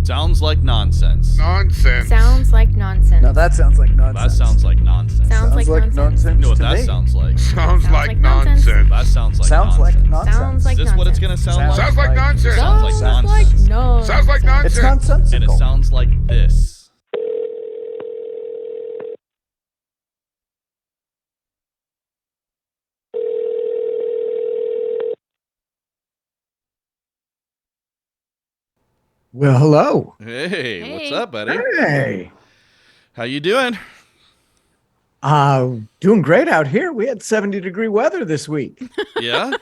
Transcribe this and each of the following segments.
Sounds like nonsense. Nonsense. Sounds like nonsense. No, that sounds like nonsense. That sounds like nonsense. Sounds like nonsense. You know what to that me. sounds like? Sounds Sounds like like nonsense. nonsense. That sounds like Sounds nonsense. like nonsense. Sounds like Is this what it's gonna nonsense. sound like? Sounds like nonsense. Sounds like nonsense. No. Sounds like nonsense. It's nonsensical. And it sounds like this. Well, hello. Hey, what's Hey. up, buddy? Hey. How you doing? Doing great out here. We had 70-degree weather this week. Yeah?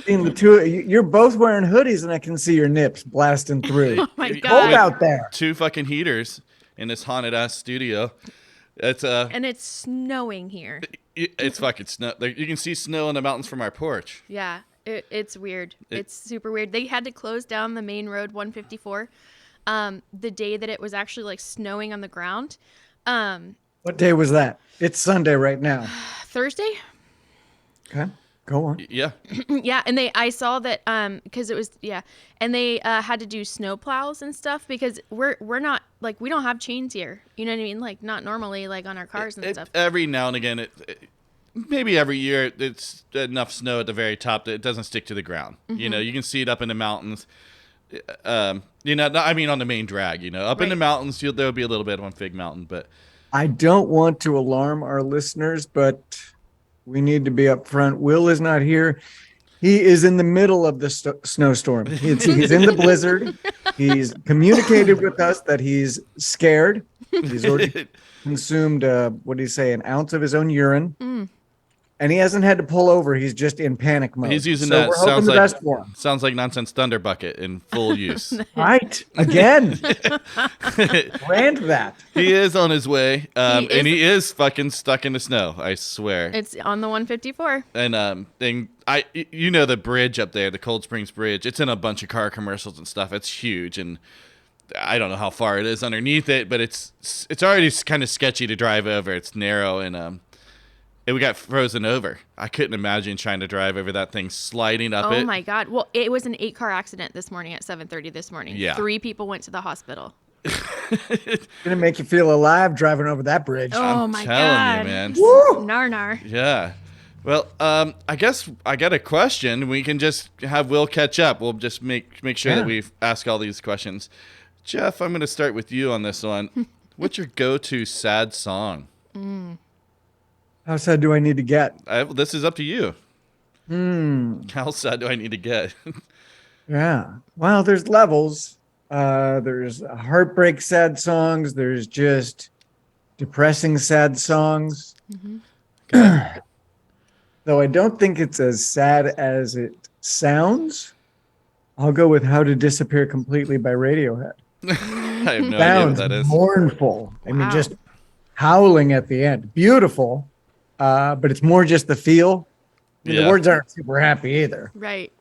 Seeing the two, you're both wearing hoodies, and I can see your nips blasting through. Oh my Cold Cold god. out there. Two fucking heaters in this haunted ass studio. It's And it's snowing here. it's fucking snow. Like, you can see snow in the mountains from our porch. Yeah. It's weird. It's super weird. They had to close down the main road 154 the day that it was actually like snowing on the ground. What day was that? It's Sunday right now. Thursday? Okay, go on. Yeah. Yeah, and I saw that because it was and they had to do snow plows and stuff because we're not like we don't have chains here. You know what I mean? Like not normally like on our cars and stuff. Every now and again, maybe every year, it's enough snow at the very top that it doesn't stick to the ground. You know, you can see it up in the mountains. You know, I mean on the main drag. You know, up in the Right. mountains, there'll be a little bit on Fig Mountain, but I don't want to alarm our listeners, but we need to be upfront. Will is not here. He is in the middle of the snowstorm. He's in the blizzard. He's communicated with us that he's scared. He's already consumed, what do you say, an ounce of his own urine. And he hasn't had to pull over. He's just in panic mode. he's using So that we're hoping the best for him. sounds like nonsense thunder bucket in full use. Right. Again. Rant that. He is on his way, and is. he is fucking stuck in the snow. I swear. It's on the 154. And you know the bridge up there, the Cold Springs Bridge. It's in a bunch of car commercials and stuff. It's huge, and I don't know how far it is underneath it, but it's already kind of sketchy to drive over. It's narrow, and we got frozen over. I couldn't imagine trying to drive over that thing sliding up it. Oh my god. Well, it was an 8-car accident this morning at 7:30 this morning. Yeah. 3 people went to the hospital. Gonna make you feel alive driving over that bridge. Oh I'm my telling god. you, man. Woo! Nar. Yeah. Well, I guess I got a question. We can just have Will catch up. We'll just make sure that we ask all these questions. Jeff, I'm going to start with you on this one. What's your go-to sad song? How sad do I need to get? This is up to you. How sad do I need to get? Yeah. Well, there's levels. There's heartbreak sad songs. There's just depressing sad songs. Though I don't think it's as sad as it sounds. I'll go with How to Disappear Completely by Radiohead. I have no idea what Sounds that is. mournful. I mean, Wow. just howling at the end. Beautiful. But it's more just the feel. I mean, Yeah. the words aren't super happy either. Right.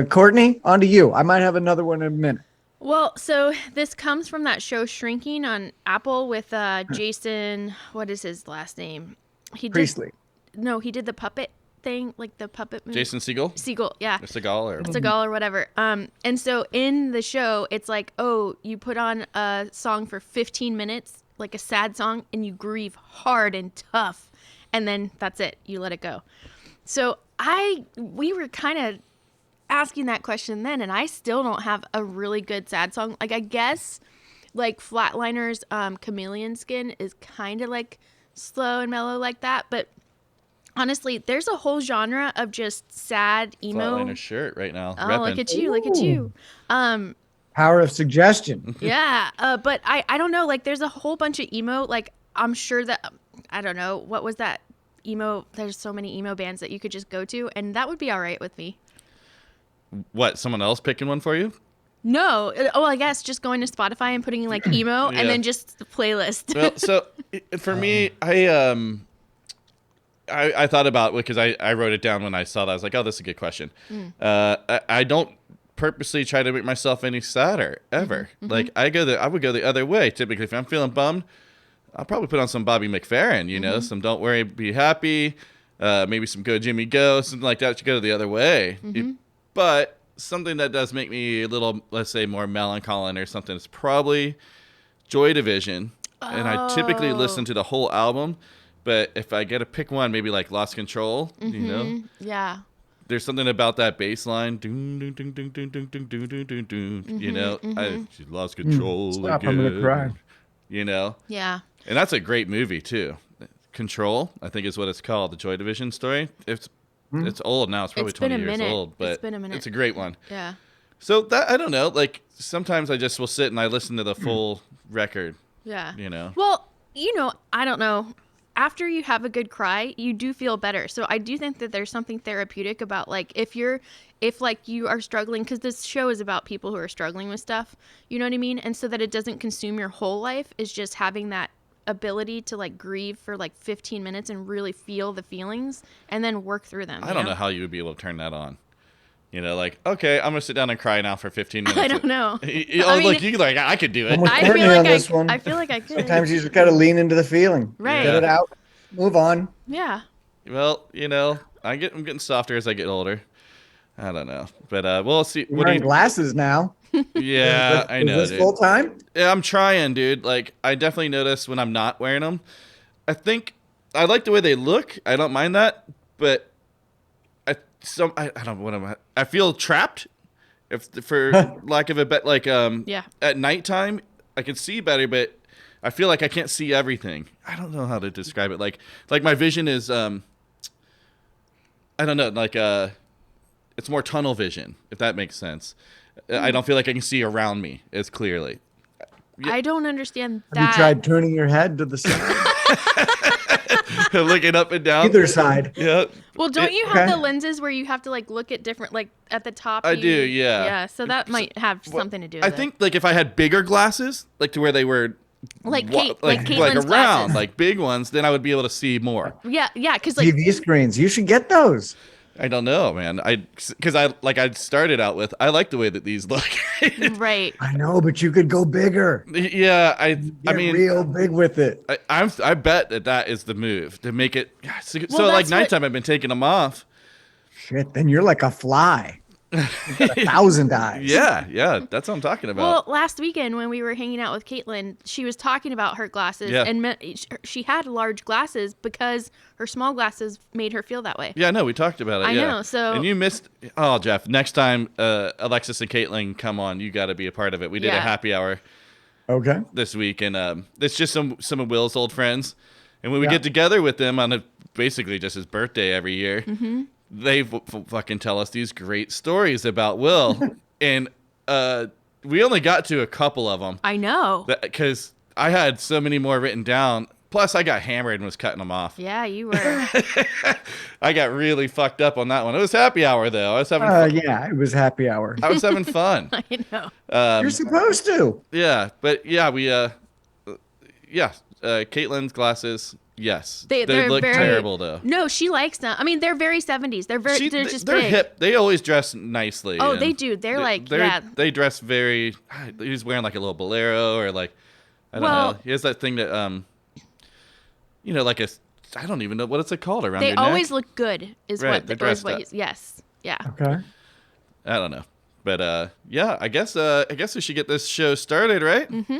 Courtney, on to you. I might have another one in a minute. Well, so this comes from that show Shrinking on Apple with Jason, what is his last name? He Priestley. he did the puppet thing, like the puppet movie. Jason Segel? Seagull, yeah. Or Seagal? Or... Seagal or whatever. And so in the show, it's like, oh, you put on a song for 15 minutes, like a sad song, and you grieve hard and tough. And then that's it. You let it go. So we were kind of asking that question then, and I still don't have a really good sad song. Like, I guess, like, Flatliner's Chameleon Skin is kind of, like, slow and mellow like that. But honestly, there's a whole genre of just sad emo. Flatliner shirt right now. Oh, Reppin'. look at you. Look at you. Power of suggestion. Yeah. But I don't know. Like, there's a whole bunch of emo. Like, I'm sure that, I don't know. What was that emo? There's so many emo bands that you could just go to, and that would be all right with me. What, someone else picking one for you? No. Oh, I guess just going to Spotify and putting like emo Yeah. and then just the playlist. Well, so for me, I thought about it because I wrote it down when I saw that. I was like, oh, that's a good question. I don't purposely try to make myself any sadder ever. Like I would go the other way. Typically, if I'm feeling bummed, I'll probably put on some Bobby McFerrin, you know, some Don't Worry, Be Happy, maybe some Go Jimmy Go, something like that. You go the other way. But something that does make me a little, let's say, more melancholy or something is probably Joy Division. And I typically listen to the whole album. But if I get to pick one, maybe like Lost Control, you know? Yeah. There's something about that bass line. You know? She lost control Stop, again. I'm going to cry. You know? Yeah. And that's a great movie, too. Control, I think is what it's called, the Joy Division story. It's old now. It's probably It's been 20 a years minute. old. But It's been a minute. it's a great one. Yeah. So that I don't know. Like sometimes I just will sit and I listen to the full record. Yeah. You know. Well, I don't know. After you have a good cry, you do feel better. So I do think that there's something therapeutic about like if you are struggling, because this show is about people who are struggling with stuff, you know what I mean? And so that it doesn't consume your whole life is just having that ability to like grieve for like 15 minutes and really feel the feelings and then work through them. I don't know how you would be able to turn that on. You know, like, okay, I'm gonna sit down and cry now for 15 minutes. I don't know. Look, you like I could do it. I'm with I Courtney feel on like this one. I feel like I could. Sometimes you just got to lean into the feeling. Right. Get it out. Move on. Yeah. Well, you know, I'm getting softer as I get older. I don't know, but we'll see. You're wearing glasses now. Yeah, I know. Is this Dude. full time? Yeah, I'm trying, dude. Like, I definitely notice when I'm not wearing them. I think I like the way they look. I don't mind that, but I don't know what I feel trapped. If for lack of a bet, like at nighttime I can see better, but I feel like I can't see everything. I don't know how to describe it. Like my vision is I don't know, like it's more tunnel vision, if that makes sense. I don't feel like I can see around me as clearly. I don't understand that. Have you tried turning your head to the side? Looking up and down. Either side. Yeah. Well, don't you have the lenses where you have to like look at different, like at the top? I do, yeah. Yeah, so that might have something to do with I it. think like if I had bigger glasses, like to where they were like like Caitlin's around, glasses. like big ones, then I would be able to see more. Yeah, because like TV screens. You should get those. I don't know, man. I started out with I like the way that these look. right. I know, but you could go bigger. Yeah, I mean, real big with it. I bet that is the move to make it. So Well, like that's nighttime, I've been taking them off. Shit, then you're like a fly. You got 1,000 eyes. Yeah, that's what I'm talking about. Well, last weekend when we were hanging out with Caitlin, she was talking about her glasses, and she had large glasses because her small glasses made her feel that way. Yeah, no, we talked about it. I know. So and you missed. Oh, Jeff, next time Alexis and Caitlin come on, you got to be a part of it. We did a happy hour. Okay. This week, and it's just some of Will's old friends, and when we get together with them on basically just his birthday every year. Mm-hmm. They fucking tell us these great stories about Will, and we only got to a couple of them. I know. Because I had so many more written down. Plus, I got hammered and was cutting them off. Yeah, you were. I got really fucked up on that one. It was happy hour, though. I was having fun. Yeah, it was happy hour. I was having fun. I know. You're supposed to. Yeah, but yeah, we Caitlin's glasses. Yes, they look very, terrible though. No, she likes them. I mean, they're very 70s. They're just they're big. hip. They always dress nicely. Oh, they do. They dress very. He's wearing like a little bolero or like I don't know. He has that thing that like a. I don't even know what it's called around. They your always neck. look good. Is Right, what they're is dressed what up. he's, yes. Yeah. Okay. I don't know, but yeah, I guess we should get this show started, right? Mm-hmm.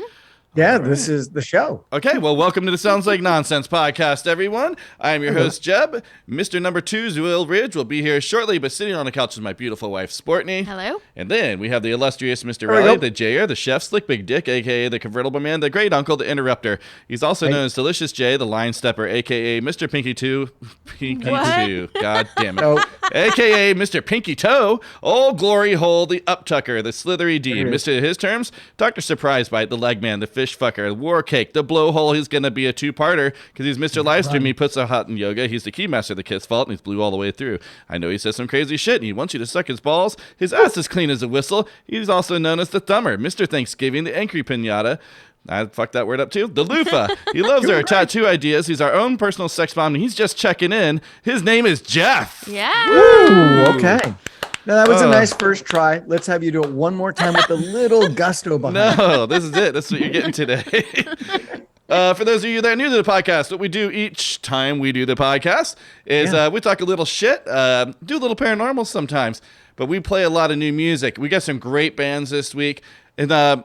Yeah, this is the show. Okay, well, welcome to the Sounds Like Nonsense podcast, everyone. I am your host, Jeb. Mr. Number 2's Will Ridge will be here shortly, but sitting on the couch is my beautiful wife, Sportney. Hello. And then we have the illustrious Mr. There we Riley, go. the Jayer, the Chef, Slick Big Dick, a.k.a. the Convertible Man, the Great Uncle, the Interrupter. He's also known as Delicious Jay, the Line Stepper, a.k.a. Mr. Pinky 2. Pinky What? 2. God damn it. So, a.k.a. Mr. Pinky Toe, Old Glory Hole, the Uptucker, the Slithery D. There it is. Mr. His terms, Dr. Surprise Bite, the Leg Man, the Fish Fucker, the War Cake, the Blowhole. He's going to be a two-parter because he's Mr. Livestream. He puts a hot in yoga. He's the Keymaster of the Kiss Vault, and he's blue all the way through. I know he says some crazy shit, and he wants you to suck his balls. His ass is clean as a whistle. He's also known as the Thumber, Mr. Thanksgiving, the Angry Pinata. I fucked that word up too. The Loofah. He loves our tattoo ideas. He's our own personal sex bomb, and he's just checking in. His name is Jeff. Yeah. ooh, okay. Now, that was a nice first try. Let's have you do it one more time with a little gusto behind it. No, this is it. That's what you're getting today. For those of you that are new to the podcast, what we do each time we do the podcast is we talk a little shit, do a little paranormal sometimes. but we play a lot of new music. We got some great bands this week. And I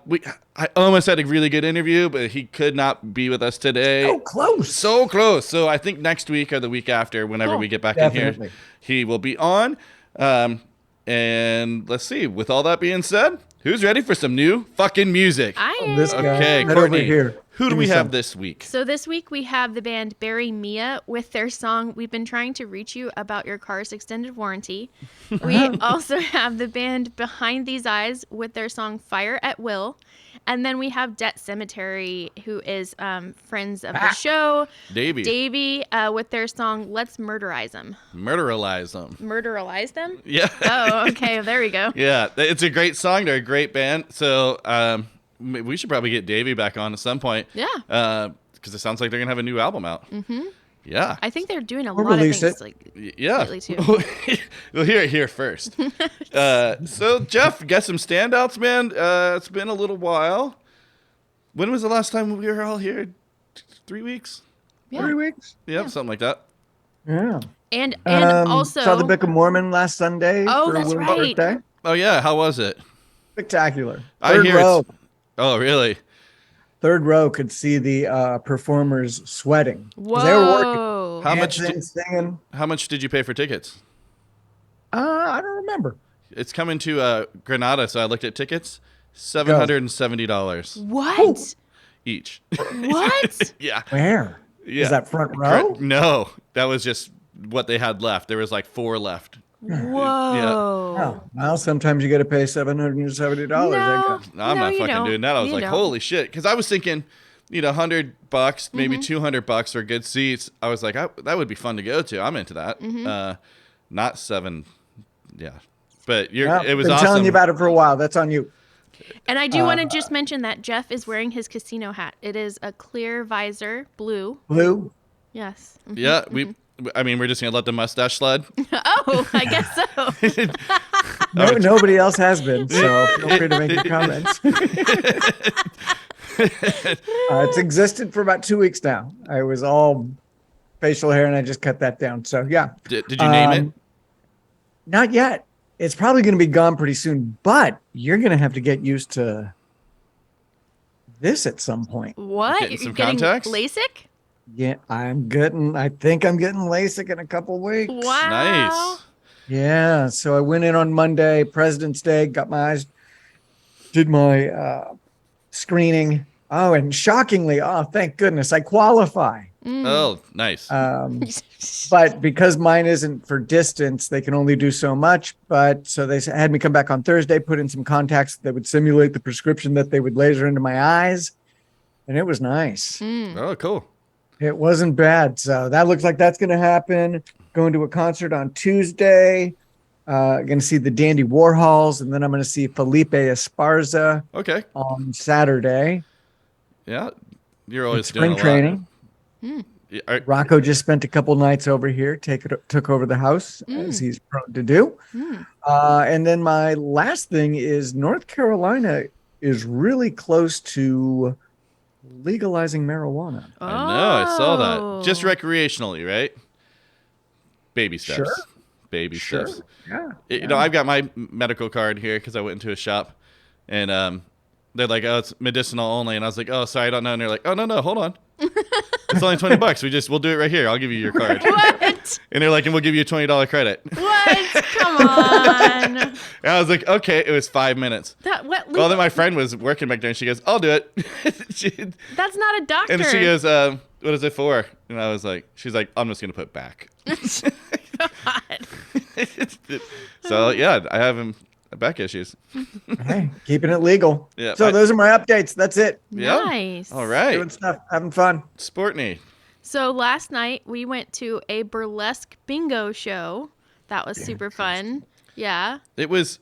almost had a really good interview, but he could not be with us today. Oh, close. So close. So I think next week or the week after, whenever we get back in here, he will be on. And let's see. With all that being said, who's ready for some new fucking music? I am. This guy. Okay, Right Courtney, over here. who do Give we me have some. this week? So this week we have the band Barry Mia with their song "We've Been Trying to Reach You About Your Car's Extended Warranty." We also have the band Behind These Eyes with their song "Fire at Will." And then we have Debt Cemetery, who is friends of the show. Davey with their song "Let's Murderize Them." Murderize them. Murderize them? Yeah. Oh, okay. There we go. Yeah, it's a great song. They're a great band. So we should probably get Davey back on at some point. Yeah. Because it sounds like they're going to have a new album out. Mm-hmm. Yeah. I think they're doing a We'll lot of release things Yeah. lately too. We'll hear it here first. So, Jeff, got some standouts, man. It's been a little while. When was the last time we were all here? 3 weeks? Yeah. 3 weeks. Yeah, something like that. Yeah. And also saw the Book of Mormon last Sunday. Oh, for that's Will's right. Birthday. Oh, yeah. How was it? Spectacular. I Third hear row. Oh, really? Third row could see the performers sweating. 'Cause they were working. Whoa. How much Dancing, singing. How much did you pay for tickets? I don't remember. It's coming to Granada, so I looked at tickets. $770 What? each. What? Yeah. Where? Yeah. Is that front row? No, that was just what they had left. There was like 4 left. Whoa. Oh, well, sometimes you got to pay $770. No. I guess. I'm not you fucking don't. doing that. I was You like, don't. holy shit. Because I was thinking, $100, maybe $200 for good seats. I was like, that would be fun to go to. I'm into that. Not 7. Yeah. But Well, it was been awesome. telling you about it for a while. That's on you. And I do want to just mention that Jeff is wearing his casino hat. It is a clear visor, blue. Blue. Yes. Yeah, we're just going to let the mustache slide. Oh, I guess so. No, nobody else has been, so feel free to make your comments. It's existed for about 2 weeks now. I was all facial hair, and I just cut that down. So, yeah. Did you name it? Not yet. It's probably going to be gone pretty soon, but you're going to have to get used to this at some point. What? Getting some You're getting contacts? LASIK? Yeah, I think I'm getting LASIK in a couple weeks. Wow. Nice. Yeah, so I went in on Monday, President's Day, got my eyes, did my screening. Oh, and shockingly, thank goodness, I qualify. Oh, nice. But because mine isn't for distance, they can only do so much. But so they had me come back on Thursday, put in some contacts that would simulate the prescription that they would laser into my eyes. And it was nice. Oh, cool. It wasn't bad. So that looks like that's going to happen. Going to a concert on Tuesday. Going to see the Dandy Warhols. And then I'm going to see Felipe Esparza Okay. on Saturday. Yeah. You're always It's doing spring a training. lot. Rocco just spent a couple nights over here, took over the house, as he's prone to do. And then my last thing is North Carolina is really close to legalizing marijuana. I know. I saw Oh. that. Just recreationally, right? Baby steps. Sure. Baby Sure. steps. Yeah. You know, I've got my medical card here because I went into a shop, and they're like, "Oh, it's medicinal only," and I was like, "Oh, sorry, I don't know." And they're like, "Oh, no, hold on, it's only $20. We'll do it right here. I'll give you your card." What? And they're like, "And we'll give you a $20 credit." What? Come on. And I was like, "Okay." It was 5 minutes. Well, then my friend was working back there, and she goes, "I'll do it." That's not a doctor. And she goes, "What is it for?" And I was like, "She's like, I'm just gonna put back." God. So yeah, I have back issues. Hey, keeping it legal. Yeah, So those are my updates. That's it. Yeah. Nice. All right. Doing stuff, having fun. Sportney. So last night we went to a burlesque bingo show. That was super fun. Yeah. It was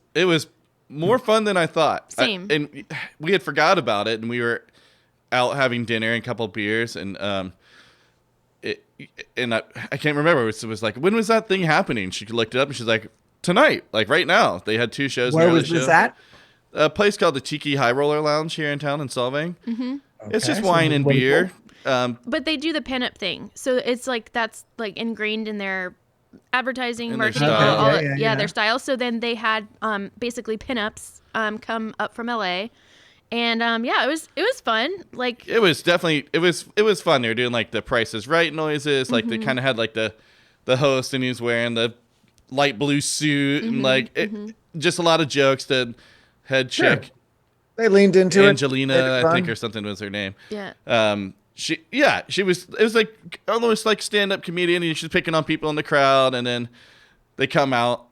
more fun than I thought. Same. And we had forgot about it, and we were out having dinner and a couple beers, and I can't remember. It was like, when was that thing happening? She looked it up, and she's like, tonight, like right now. They had 2 shows. Where near was the this show. at? A place called the Tiki High Roller Lounge here in town in Solvang. Mm-hmm. It's just Okay, wine so and what is beer. But they do the pinup thing. So it's like that's like ingrained in their advertising, And their marketing, style. all Yeah. their style. So then they had basically pinups come up from LA. And it was fun. Like It was definitely it was fun. They were doing like the Price is Right noises. Like they kind of had like the host, and he's wearing the light blue suit, and like just a lot of jokes. The head chick, Sure. They leaned into Angelina, it. Made it I think, fun. or something was her name. yeah. She was. It was like almost like stand up comedian, and she's picking on people in the crowd, and then they come out.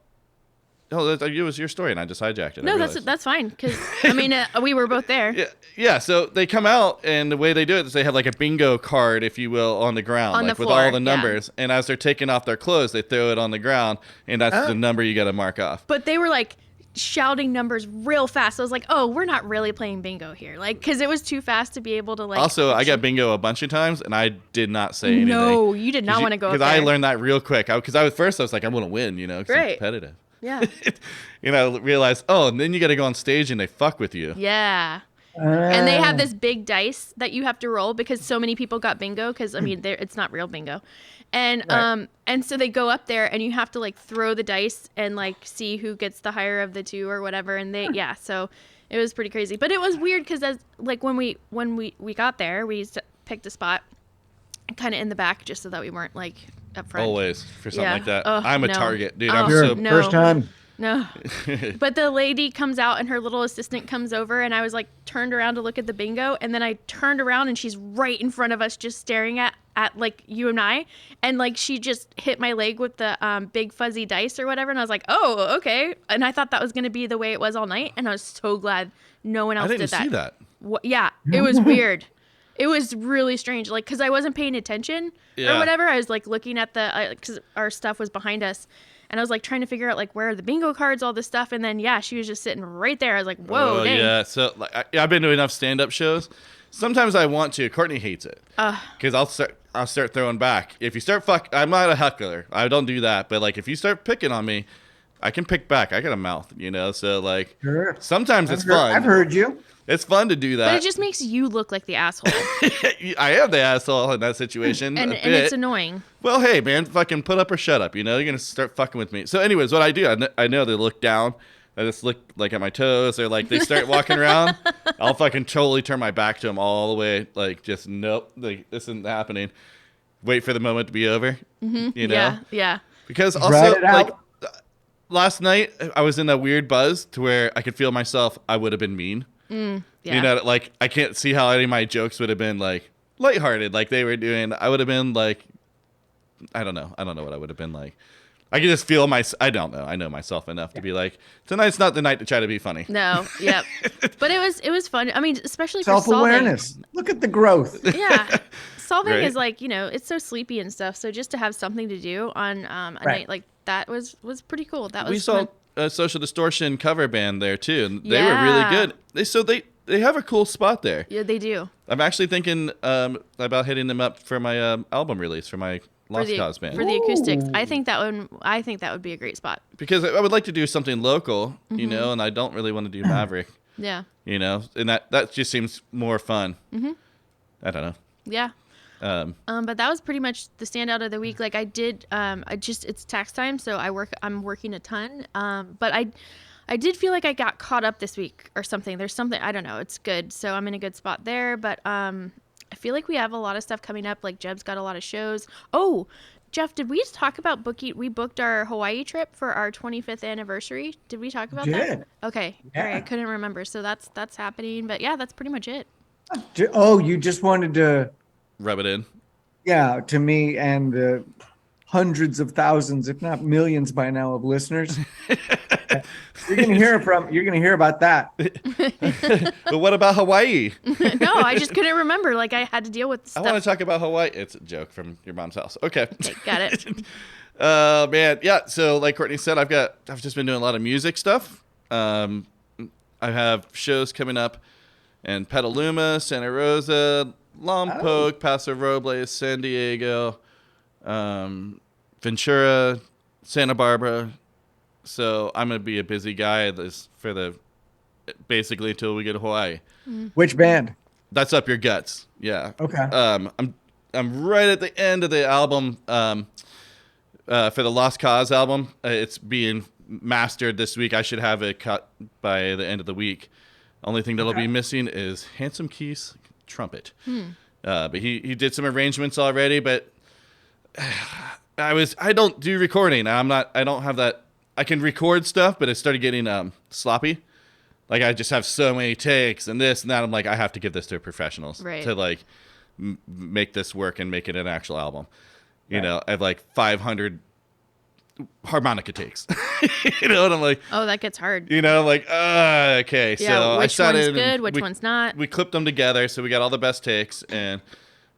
Oh, it was your story, and I just hijacked it. No, that's fine because I mean we were both there. Yeah. So they come out, and the way they do it is they have like a bingo card, if you will, on the ground, On the like with floor, all the yeah. numbers. And as they're taking off their clothes, they throw it on the ground, and that's the number you got to mark off. But they were like shouting numbers real fast. I was like, oh, we're not really playing bingo here, like because it was too fast to be able to like. Also, I got bingo a bunch of times, and I did not say anything. No, you did not want to go up because I there. learned that real quick. Because I was like, I want to win, you know, 'cause I'm Right. competitive. Yeah. Realize, and then you got to go on stage and they fuck with you. Yeah. And they have this big dice that you have to roll because so many people got bingo because I mean it's not real bingo. And Right. and so they go up there and you have to like throw the dice and like see who gets the higher of the two or whatever, and so it was pretty crazy. But it was weird because as like when we got there, we picked a spot kind of in the back just so that we weren't like up front. Always for something Yeah. like that. Ugh, I'm a no. target, dude. Oh, I'm Sure. so no. First time. No. But the lady comes out and her little assistant comes over and I was like turned around to look at the bingo, and then I turned around and she's right in front of us just staring at like you and I, and like she just hit my leg with the big fuzzy dice or whatever, and I was like, oh, okay. And I thought that was going to be the way it was all night, and I was so glad no one else I didn't did that. see that. Yeah, it was weird. It was really strange, like, because I wasn't paying attention or Yeah. whatever. I was, like, looking at because our stuff was behind us. And I was, like, trying to figure out, like, where are the bingo cards, all this stuff. And then, yeah, she was just sitting right there. I was like, whoa, Oh, dang. yeah. So like, I've been to enough stand-up shows. Sometimes I want to. Courtney hates it. Because I'll start throwing back. If you start I'm not a heckler. I don't do that. But, like, if you start picking on me, I can pick back. I got a mouth, you know? So, like, Sure. sometimes it's fun. I've heard you. It's fun to do But that. it just makes you look like the asshole. I am the asshole in that situation. and a and it's bit. annoying. Well, hey, man, fucking put up or shut up. You know, you're going to start fucking with me. So, anyways, what I do, I know they look down. I just look like at my toes. Or like they start walking around. I'll fucking totally turn my back to them all the way. Like, just nope. Like, this isn't happening. Wait for the moment to be over. You know? Yeah. Because Ride also, it out. like, last night, I was in that weird buzz to where I could feel myself, I would have been mean. Yeah. You know, like, I can't see how any of my jokes would have been, like, lighthearted like they were doing. I would have been, like, I don't know what I would have been like. I can just feel I don't know. I know myself enough to be like, tonight's not the night to try to be funny. No, yep. But it was fun. I mean, especially for solving. Self-awareness. Look at the growth. Yeah. Solving Right. is like, you know, it's so sleepy and stuff. So just to have something to do on a night like that was pretty cool. That was We saw fun. a Social Distortion cover band there, too, and they were really Yeah. good. They have a cool spot there. Yeah, they do. I'm actually thinking about hitting them up for my album release for my Lost Cause band. For the acoustics. Ooh. I think that would be a great spot. Because I would like to do something local, you Mm-hmm. know, and I don't really want to do Maverick, Yeah. you know, and that just seems more fun. Mm-hmm. I don't know. Yeah. Um, But that was pretty much the standout of the week. Like I did, it's tax time, so I'm working a ton. But I did feel like I got caught up this week or something. There's something, I don't know. It's good. So I'm in a good spot there. But I feel like we have a lot of stuff coming up. Like Jeb's got a lot of shows. Oh, Jeff, did we talk about booking? We booked our Hawaii trip for our 25th anniversary. Did we talk about Did. that? Okay. All right. I Yeah. couldn't remember. So that's happening. But yeah, that's pretty much it. Oh, you just wanted to, rub it in. yeah, to me and the hundreds of thousands, if not millions by now of listeners. You're gonna hear about that. But what about Hawaii? No, I just couldn't remember. Like I had to deal with I stuff. want to talk about Hawaii. It's a joke from your mom's house. Okay. Got it. Man, yeah. So like Courtney said, I've just been doing a lot of music stuff. I have shows coming up in Petaluma, Santa Rosa, Lompoc, Paso Robles, San Diego, Ventura, Santa Barbara. So I'm gonna be a busy guy basically until we get to Hawaii. Which band? That's up your guts. Yeah. Okay. I'm right at the end of the album for the Lost Cause album. It's being mastered this week. I should have it cut by the end of the week. Only thing that'll be missing is Handsome Keith's trumpet. But he did some arrangements already, but I don't do recording. I don't have that. I can record stuff, but it started getting sloppy. Like I just have so many takes and this and that. I'm like, I have to give this to professionals to like make this work and make it an actual album. You know, I have like 500 harmonica takes. You know, and I'm like, oh, that gets hard. You know, like, okay. Yeah, so which one's good, which one's not. We clipped them together, so we got all the best takes, and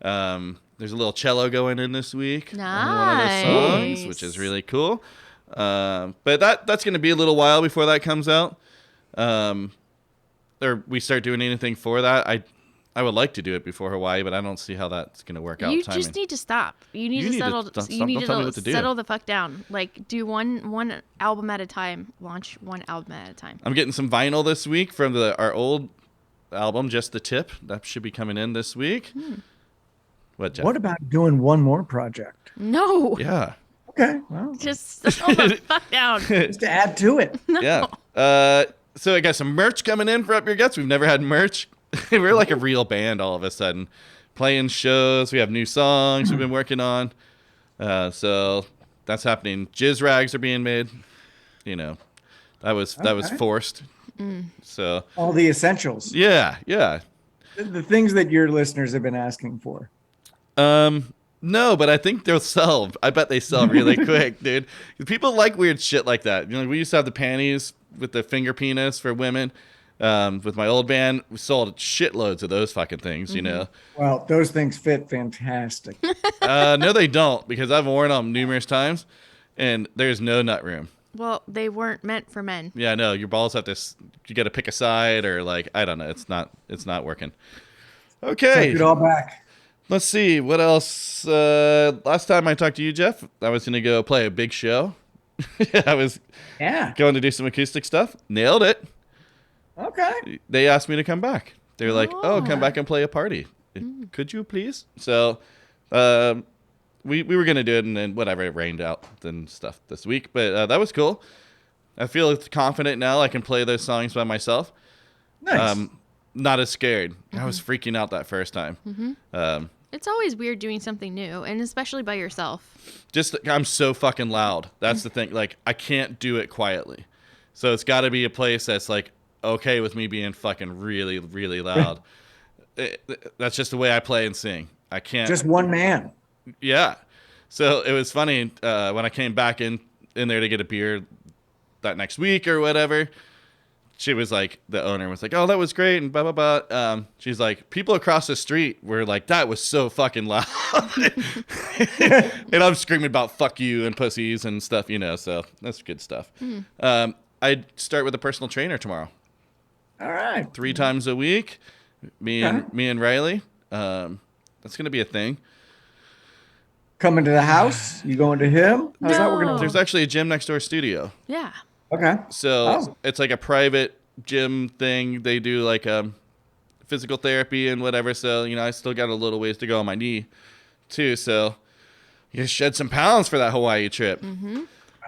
there's a little cello going in this week. Nice. On one of those songs, which is really cool. But that's going to be a little while before that comes out. Or we start doing anything for that. I would like to do it before Hawaii, but I don't see how that's going to work out. You just need to stop. You need to settle. You need to settle the fuck down. Like do one album at a time. Launch one album at a time. I'm getting some vinyl this week from our old album, Just the Tip. That should be coming in this week. What, Jeff? What about doing one more project? No. Yeah. Okay. Well, just settle the fuck down. Just to add to it. No. Yeah. So I got some merch coming in for Up Your Guts. We've never had merch. We're like a real band all of a sudden. Playing shows. We have new songs we've been working on. So that's happening. Jizz rags are being made. You know, that was forced. So all the essentials. Yeah. The things that your listeners have been asking for. No, but I think they'll sell. I bet they sell really quick, dude. People like weird shit like that. You know, we used to have the panties with the finger penis for women. With my old band, we sold shitloads of those fucking things, you know. Well, those things fit fantastic. No, they don't, because I've worn them numerous times, and there's no nut room. Well, they weren't meant for men. Yeah, no, your balls have to. You got to pick a side, or like I don't know. It's not working. Okay, take it all back. Let's see what else. Last time I talked to you, Jeff, I was gonna go play a big show. I was going to do some acoustic stuff. Nailed it. Okay. They asked me to come back. They were like, "Oh, come back and play a party. Could you please?" So, we were gonna do it, and then whatever, it rained out and stuff this week. But that was cool. I feel confident now. I can play those songs by myself. Nice. Not as scared. I was freaking out that first time. It's always weird doing something new, and especially by yourself. I'm so fucking loud. That's the thing. Like, I can't do it quietly. So it's got to be a place that's like okay with me being fucking really, really loud. That's just the way I play and sing. I can't. Just one man. Yeah. So it was funny when I came back in there to get a beer that next week or whatever. She was like, the owner was like, "Oh, that was great," and blah blah blah. She's like, people across the street were like, "That was so fucking loud," and I'm screaming about "fuck you" and pussies and stuff, you know. So that's good stuff. I'd start with a personal trainer tomorrow. All right. 3 times a week, me and Riley. That's gonna be a thing. Coming to the house? You going to him? How's that working out? There's actually a gym next door studio. Yeah. Okay. So it's like a private gym thing. They do like physical therapy and whatever. So, you know, I still got a little ways to go on my knee too. So you shed some pounds for that Hawaii trip.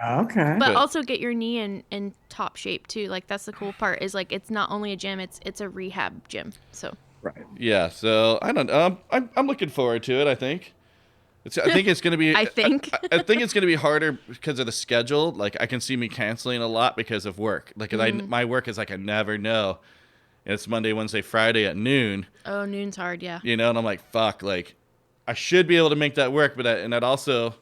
Okay. But also get your knee in top shape too. Like that's the cool part is like it's not only a gym, it's a rehab gym. So right. Yeah. So I don't know. I'm looking forward to it. I think. I think it's going to be. I think it's going to be harder because of the schedule. Like I can see me canceling a lot because of work. Like my work is like I never know. And it's Monday, Wednesday, Friday at noon. Oh, noon's hard, yeah. You know, and I'm like, fuck. Like, I should be able to make that work, but that also.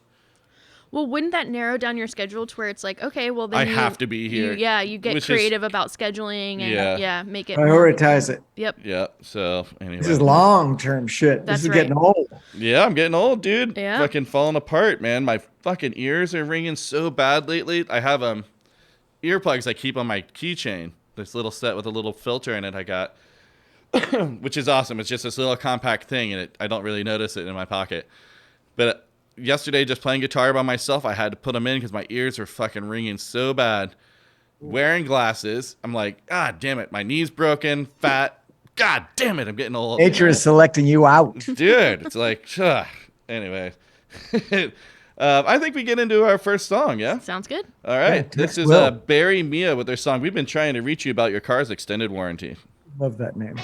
Well, wouldn't that narrow down your schedule to where it's like, okay, well then I have to be here. You get creative about scheduling and make it prioritize it. Yep. Yeah. So anyway, this is long-term shit. That's this is right. getting old. Yeah, I'm getting old, dude. Yeah. Fucking falling apart, man. My fucking ears are ringing so bad lately. I have earplugs I keep on my keychain. This little set with a little filter in it I got, which is awesome. It's just this little compact thing, and I don't really notice it in my pocket. But yesterday, just playing guitar by myself, I had to put them in because my ears were fucking ringing so bad. Wearing glasses, I'm like, God damn it, my knee's broken, fat. God damn it, I'm getting old. Nature is selecting you out. Dude, it's like, anyway. I think we get into our first song, yeah? Sounds good. All right. Yeah, This is Will. Barry Mia with their song. We've been trying to reach you about your car's extended warranty. Love that name.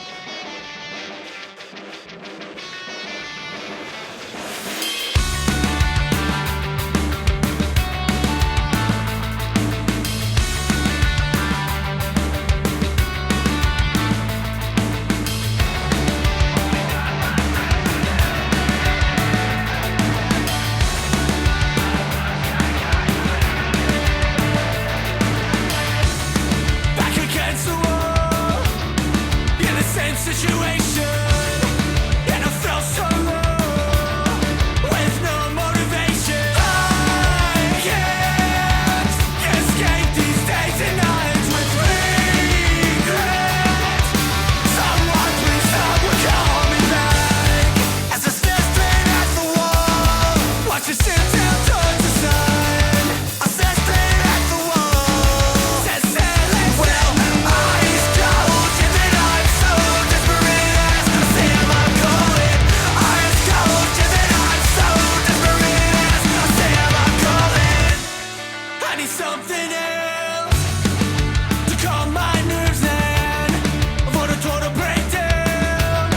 Back against the wall, in the same situation, and I felt so low, with no motivation. I can't escape these days and nights with regret. Someone please someone call me back. As I stare straight at the wall, watch it sit down towards the sun. I stare straight at the wall, says well, eyes closed, and then I'm so desperate as I say I'm calling. Eyes closed, and then I'm so desperate as I say I'm calling. I need something else to calm my nerves and avoid a total breakdown,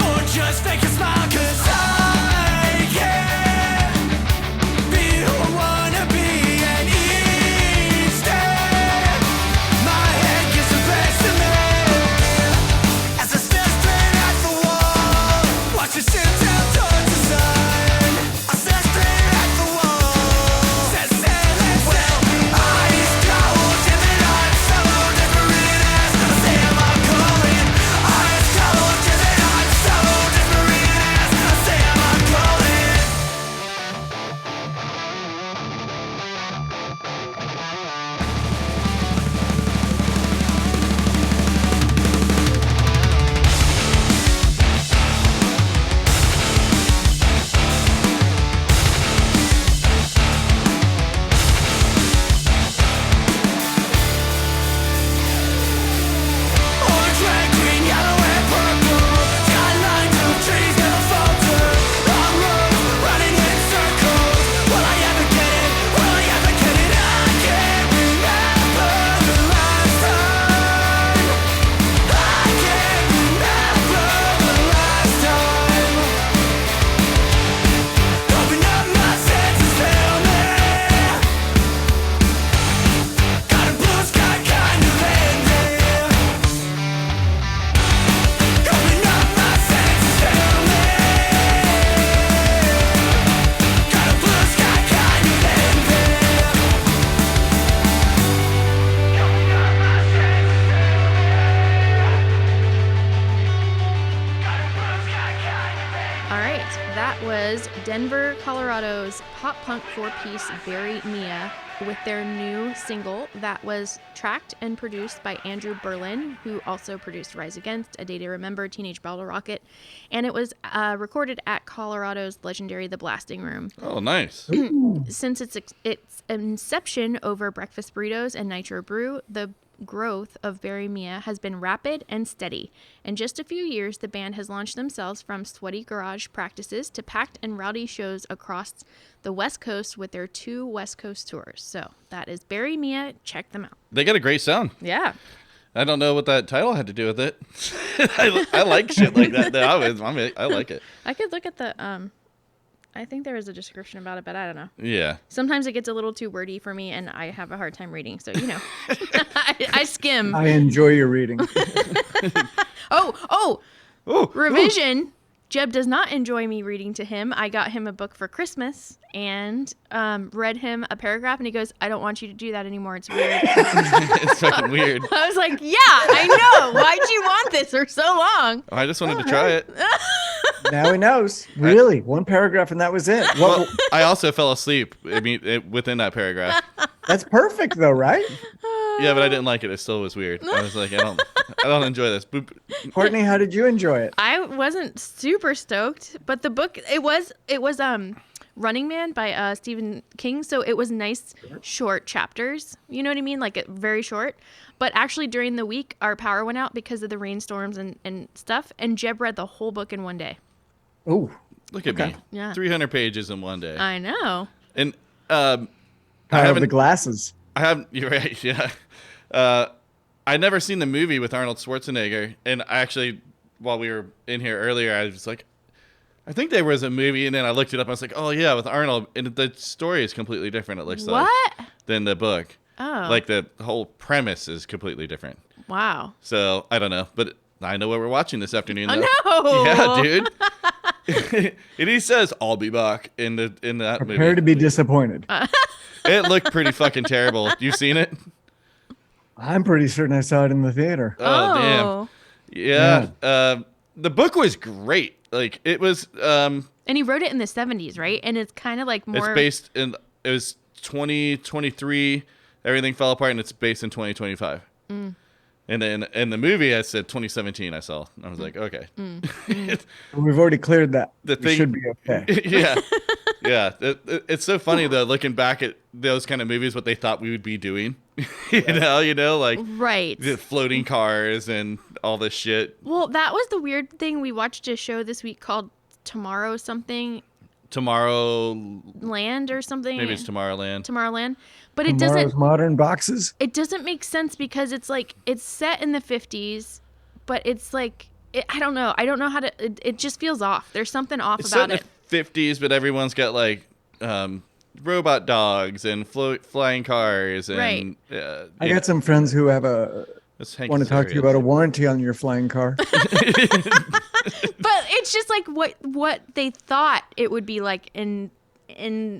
or just fake a smile, 'cause I can't be who I wanna be, and each day my head gets the best of me. As I stare straight at the wall, watch it sit down towards the sun. I stare straight at the wall, says well, eyes closed, and then I'm so desperate as I say I'm calling. Eyes closed, and then I'm so desperate as I say I'm calling. Orange, red, green, yellow, and purple. Skylines of trees never falter. Long roads running in circles. Will I ever get it? Will I ever get it? I can't remember the last time. I can't remember the last time. Open up my senses, tell me. Got a blue sky kind of ending. Open up my senses, tell me. Got a blue sky kind of ending. Open up my senses, got a blue sky kind of ending. All right, that was Denver, Colorado's pop punk four-piece Barry Mia with their new single that was tracked and produced by Andrew Berlin, who also produced Rise Against, A Day to Remember, Teenage Bottle Rocket, and it was recorded at Colorado's legendary The Blasting Room. Oh, nice. Since its inception over breakfast burritos and nitro brew, the growth of Barry Mia has been rapid and steady. In just a few years, the band has launched themselves from sweaty garage practices to packed and rowdy shows across the West Coast with their 2 West Coast tours. So that is Barry Mia. Check them out. They got a great sound. Yeah. I don't know what that title had to do with it. I like shit like that. I like it. I could look at the I think there is a description about it, but I don't know. Yeah. Sometimes it gets a little too wordy for me, and I have a hard time reading. So, you know, I skim. I enjoy your reading. Oh, Ooh, revision. Jeb does not enjoy me reading to him. I got him a book for Christmas and read him a paragraph, and he goes, "I don't want you to do that anymore. It's weird." it's fucking weird. I was like, "Yeah, I know. Why'd you want this for so long?" I just wanted to try it. Now he knows. Really, one paragraph and that was it. Well, I also fell asleep. I mean, within that paragraph. That's perfect, though, right? Yeah, but I didn't like it. It still was weird. I was like, I don't enjoy this. Boop. Courtney, how did you enjoy it? I wasn't super stoked, but the book it was Running Man by Stephen King, so it was nice short chapters. You know what I mean? Like very short. But actually during the week our power went out because of the rainstorms and stuff, and Jeb read the whole book in one day. Oh, Look at me. Yeah. 300 pages in one day. I know. And I Power of haven't. the glasses. I haven't. You're right. Yeah. I'd never seen the movie with Arnold Schwarzenegger, and I actually, while we were in here earlier, I was like, I think there was a movie, and then I looked it up. And I was like, oh yeah, with Arnold, and the story is completely different. It looks like What? than the book. Oh. Like the whole premise is completely different. Wow. So I don't know, but I know what we're watching this afternoon. Oh, though. no. Yeah, dude. And he says, "I'll be back" in that Prepare movie. to be disappointed. It looked pretty fucking terrible. You seen it? I'm pretty certain I saw it in the theater. Oh, damn. Yeah. The book was great. Like it was. And he wrote it in the 70s, right? And it's kind of like more. It's based in. It was 2023. Everything fell apart, and it's based in 2025. And then in the movie, I said 2017. I saw. I was like, okay. We've already cleared that. The We thing should be okay. Yeah. Yeah. It's so funny though, looking back at those kind of movies, what they thought we would be doing. you know, like Right. the floating cars and all this shit. Well, that was the weird thing. We watched a show this week called Tomorrow something Tomorrow, Land or something. maybe it's Tomorrowland. Tomorrowland. But it Tomorrow's doesn't modern boxes. it doesn't make sense because it's like it's set in the 50s, but it's like I don't know. I don't know how to it just feels off. There's something off It's set about in it. the 50s, but everyone's got like robot dogs and flying cars and Right. I got some friends who have want to talk to you about a warranty on your flying car. But it's just like what they thought it would be like in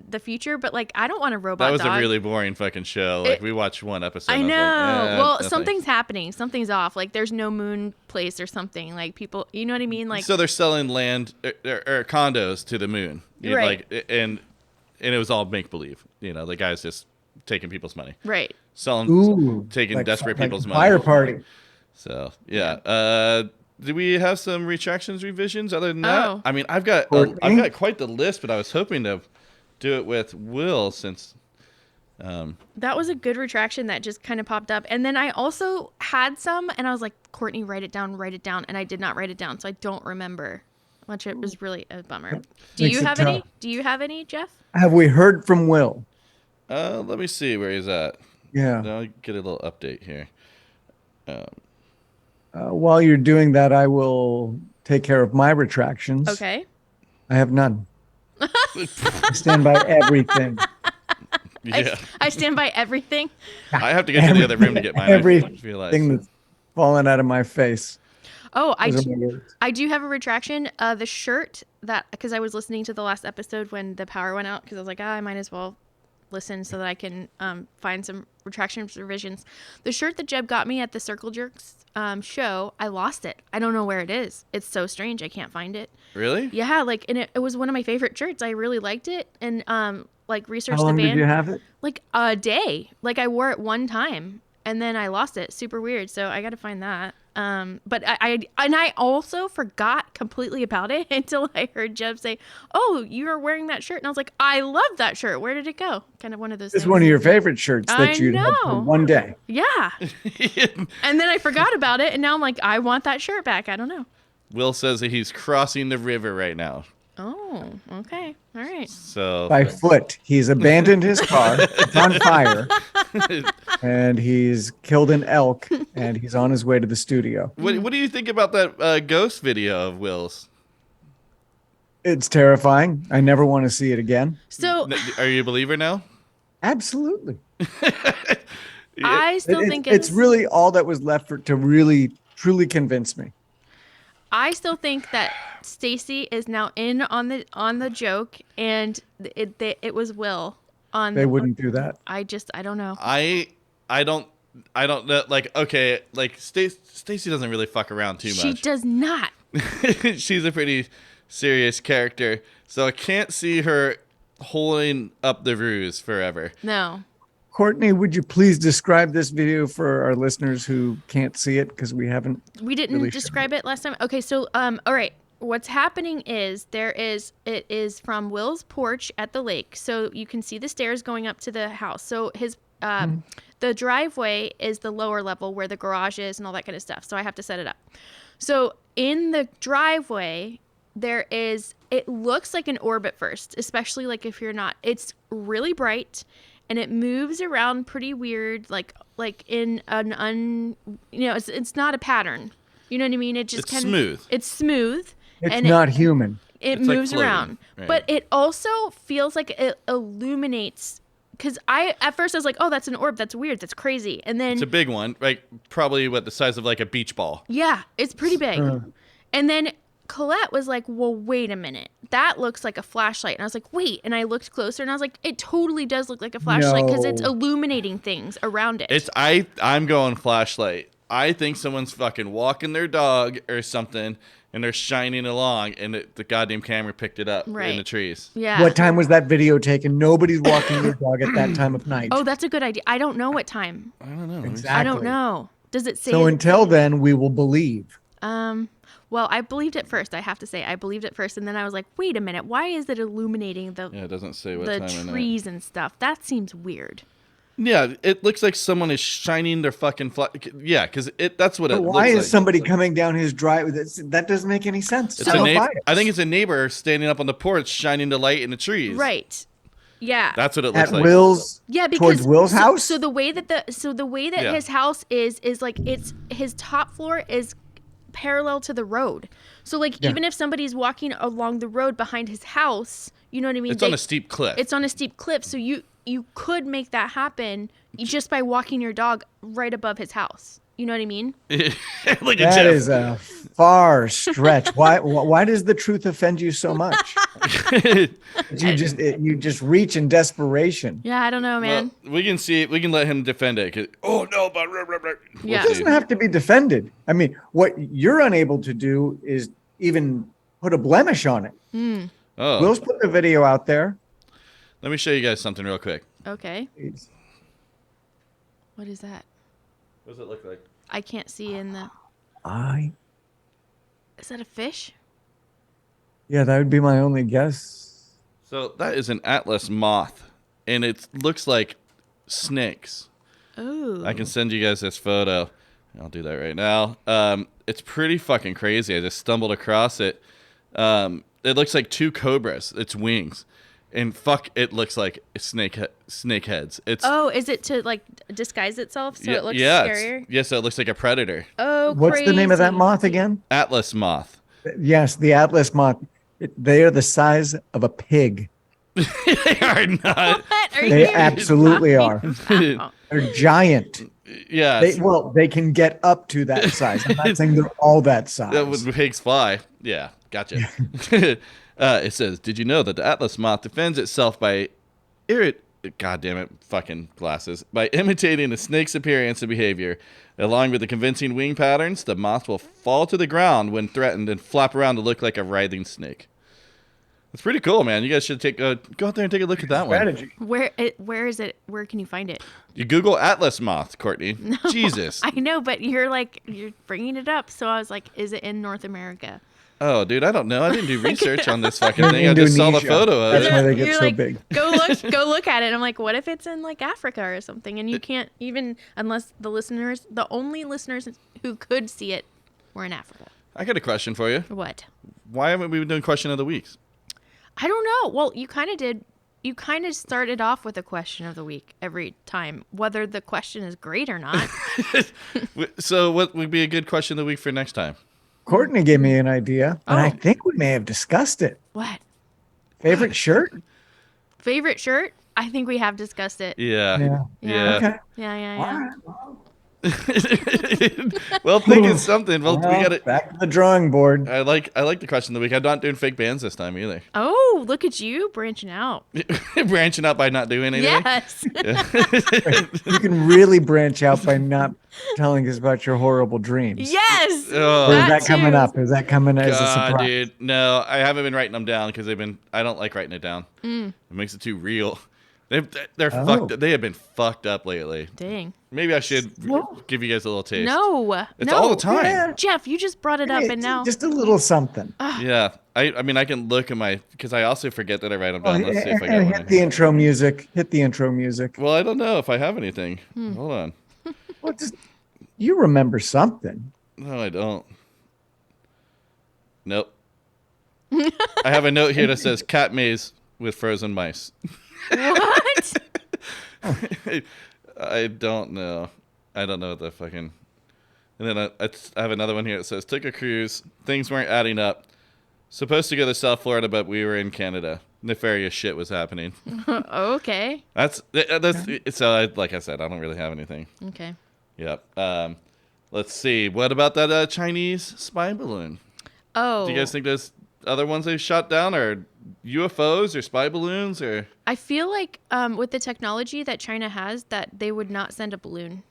the future, but like I don't want a robot That was dog. a really boring fucking show. Like we watched one episode. I and know. was like, Well, no something's thanks. happening. Something's off. Like there's no moon place or something. Like people, you know what I mean? Like So they're selling land or condos to the moon. Right. Like and it was all make believe. You know, the guy's just taking people's money, right. selling, Ooh, taking desperate like people's a money. fire party. So yeah. Do we have some retractions revisions other than that? Oh. I mean, I've got quite the list, but I was hoping to do it with Will since. That was a good retraction that just kind of popped up. And then I also had some and I was like, Courtney, write it down. And I did not write it down. So I don't remember much. It was really a bummer. Do Makes you it have tough. any? Do you have any, Jeff? Have we heard from Will? Let me see where he's at. Yeah. I'll get a little update here. While you're doing that, I will take care of my retractions. Okay. I have none. I stand by everything. Yeah, I stand by everything. I have to get to the other room to get mine. I just realized. Everything that's fallen out of my face. Oh, Those are my words. I do have a retraction. The shirt because I was listening to the last episode when the power went out because I was like, I might as well listen so that I can find some retractions revisions. The shirt that Jeb got me at the Circle Jerks show, I lost it. I don't know where it is. It's so strange. I can't find it. Really? Yeah, like and it was one of my favorite shirts. I really liked it and like researched How long the did band. you have it? Like a day. Like I wore it one time and then I lost it. Super weird. So I got to find that. But I also forgot completely about it until I heard Jeb say, "Oh, you were wearing that shirt," and I was like, "I love that shirt. Where did it go?" Kind of one of those. It's things. one of your favorite shirts I that you'd had for know. one day. Yeah. And then I forgot about it, and now I'm like, I want that shirt back. I don't know. Will says that he's crossing the river right now. Oh, okay, all right. So By foot. He's abandoned his car. It's on fire. And he's killed an elk. And he's on his way to the studio. what do you think about that ghost video of Will's? It's terrifying. I never want to see it again. So Are you a believer now? Absolutely. I still think it's really all that was left to really, truly convince me. I still think that Stacy is now in on the joke, and it was Will on. They wouldn't do that. I don't know. I don't know. Like, okay, like Stacy doesn't really fuck around too much. She does not. She's a pretty serious character, so I can't see her holding up the ruse forever. No. Courtney, would you please describe this video for our listeners who can't see it because we haven't? We didn't really describe it last time. Okay, so all right. What's happening is it is from Will's porch at the lake. So you can see the stairs going up to the house. So his the driveway is the lower level where the garage is and all that kind of stuff. So I have to set it up. So in the driveway it looks like an orb at first, especially like if you're not, it's really bright and it moves around pretty weird, like in an it's not a pattern. You know what I mean? It just It's smooth. It's smooth. It's and not human. It It's like moves floating, around, right. but it also feels like it illuminates. Because at first I was like, oh, that's an orb. That's weird. That's crazy. And then It's a big one, like probably the size of like a beach ball. yeah, it's pretty big. And then Colette was like, well, wait a minute. That looks like a flashlight. And I was like, wait. And I looked closer and I was like, it totally does look like a flashlight because it's No. illuminating things around it. I'm going flashlight. I think someone's fucking walking their dog or something, and they're shining along, and the goddamn camera picked it up Right. in the trees. Yeah. What time was that video taken? Nobody's walking their dog at that time of night. Oh, that's a good idea. I don't know what time. I don't know. Exactly. I don't know. Does it say? So until then, we will believe. Well, I believed it first. I have to say, I believed it first, and then I was like, wait a minute. Why is it illuminating Yeah, it doesn't say what the time of night. trees and stuff? That seems weird. Yeah, it looks like someone is shining their fucking yeah, because that's what it But looks why like. is somebody coming down his driveway? That doesn't make any sense. It's I a don't neighbor. buy it. I think it's a neighbor standing up on the porch shining the light in the trees. Right. Yeah. That's what it looks At like. Will's. Yeah, because Towards Will's house? So the way that Yeah. his house is like it's his top floor is parallel to the road. So like Yeah. even if somebody's walking along the road behind his house, you know what I mean? It's on a steep cliff. It's on a steep cliff, so you could make that happen just by walking your dog right above his house. You know what I mean? Look at That Jeff. is a far stretch. Why does the truth offend you so much? You just reach in desperation. Yeah, I don't know, man. Well, we can see it. We can let him defend it. 'Cause- oh no, but we'll Yeah. It see. doesn't have to be defended. I mean, what you're unable to do is even put a blemish on it. Oh, Will's put the video out there. let me show you guys something real quick. Okay. What is that? What does it look like? I can't see in the. Is that a fish? Yeah, that would be my only guess. So that is an Atlas moth, and it looks like snakes. Oh. I can send you guys this photo. I'll do that right now. It's pretty fucking crazy. I just stumbled across it. It looks like two cobras. Its wings, and fuck, it looks like snake heads. It's Oh, is it to like disguise itself so it looks yeah, scarier? yes, so it looks like a predator. Oh, What's the name of that crazy. moth again? Atlas moth. Yes, the Atlas moth. They are the size of a pig. They are not. What are They you absolutely talking are. about? They're giant. Yeah. They can get up to that size. I'm not saying they're all that size. That was pigs fly. Yeah, gotcha. It says, did you know that the Atlas moth defends itself by God damn it, fucking glasses. By imitating a snake's appearance and behavior, along with the convincing wing patterns, the moth will fall to the ground when threatened and flap around to look like a writhing snake. It's pretty cool, man. You guys should go out there and take a look at that one. Strategy. Where is it? Where can you find it? You Google Atlas moth, Courtney. Jesus. I know, but you're bringing it up, so I was like, is it in North America? Oh, dude, I don't know. I didn't do research on this fucking In thing. I just saw the Indonesia. photo of That's it. why they get You're so like, big. go look at it. I'm like, what if it's in like Africa or something? And you can't even, unless the only listeners who could see it were in Africa. I got a question for you. What? Why haven't we been doing question of the weeks? I don't know. Well, you kind of did. You kind of started off with a question of the week every time, whether the question is great or not. So what would be a good question of the week for next time? Courtney gave me an idea, and I Oh. think we may have discussed it. What? Favorite shirt? Favorite shirt? I think we have discussed it. Yeah. Yeah. Okay. Yeah. Well, think of something. Well, we Well, got it. back to the drawing board. I like the question of the week. I'm not doing fake bands this time either. Oh, look at you branching out. Branching out by not doing anything. Yes. You can really branch out by not telling us about your horrible dreams. Yes. Oh. Or is that too. coming up? Is that coming as a God, surprise? dude. No, I haven't been writing them down because I don't like writing it down. It makes it too real. They're Oh. fucked. They have been fucked up lately. Dang. Maybe I should give you guys a little taste. No. It's no. all the time. Yeah. Jeff, you just brought it up, Hey, and now. just a little something. Yeah. I mean, I can look at because I also forget that I write them down. Let's see if I and got hit one. the intro music. Hit the intro music. Well, I don't know if I have anything. Hold on. Well, you remember something. No, I don't. Nope. I have a note here that says cat maze with frozen mice. What? I don't know. I don't know what the fucking. And then I have another one here that says took a cruise. Things weren't adding up. Supposed to go to South Florida, but we were in Canada. Nefarious shit was happening. Okay. That's so. Like I said, I don't really have anything. Okay. Yep. Let's see. What about that Chinese spy balloon? Oh. Do you guys think there's other ones they've shot down, or UFOs, or spy balloons, or? I feel like with the technology that China has, that they would not send a balloon.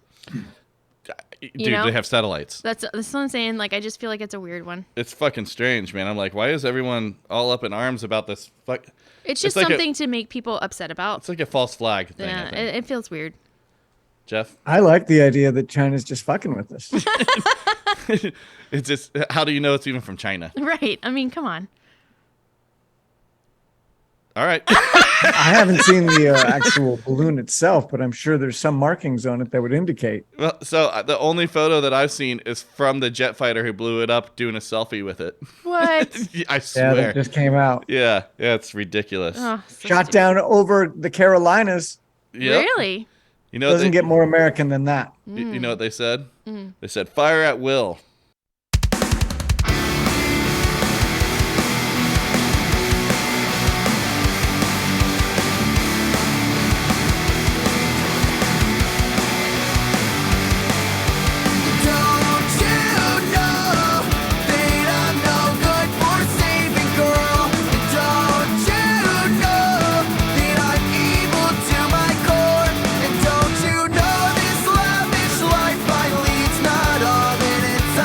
Dude, know? they have satellites. That's what I'm saying. Like, I just feel like it's a weird one. It's fucking strange, man. I'm like, why is everyone all up in arms about this? It's just like something to make people upset about. It's like a false flag thing. Yeah, I think. it feels weird. Jeff? I like the idea that China's just fucking with us. It's just, how do you know it's even from China? Right. I mean, come on. All right. I haven't seen the actual balloon itself, but I'm sure there's some markings on it that would indicate. Well, so the only photo that I've seen is from the jet fighter who blew it up doing a selfie with it. What? I Yeah, swear. that just came out. Yeah, it's ridiculous. Oh, so Shot stupid. down over the Carolinas. Yep. Really? You know what Doesn't get more American than that. you know what they said? They said fire at will. Don't you know that I'm no good for saving, girl? Don't you know that I'm evil to my core? And don't you know this lavish life I lead's not all that it's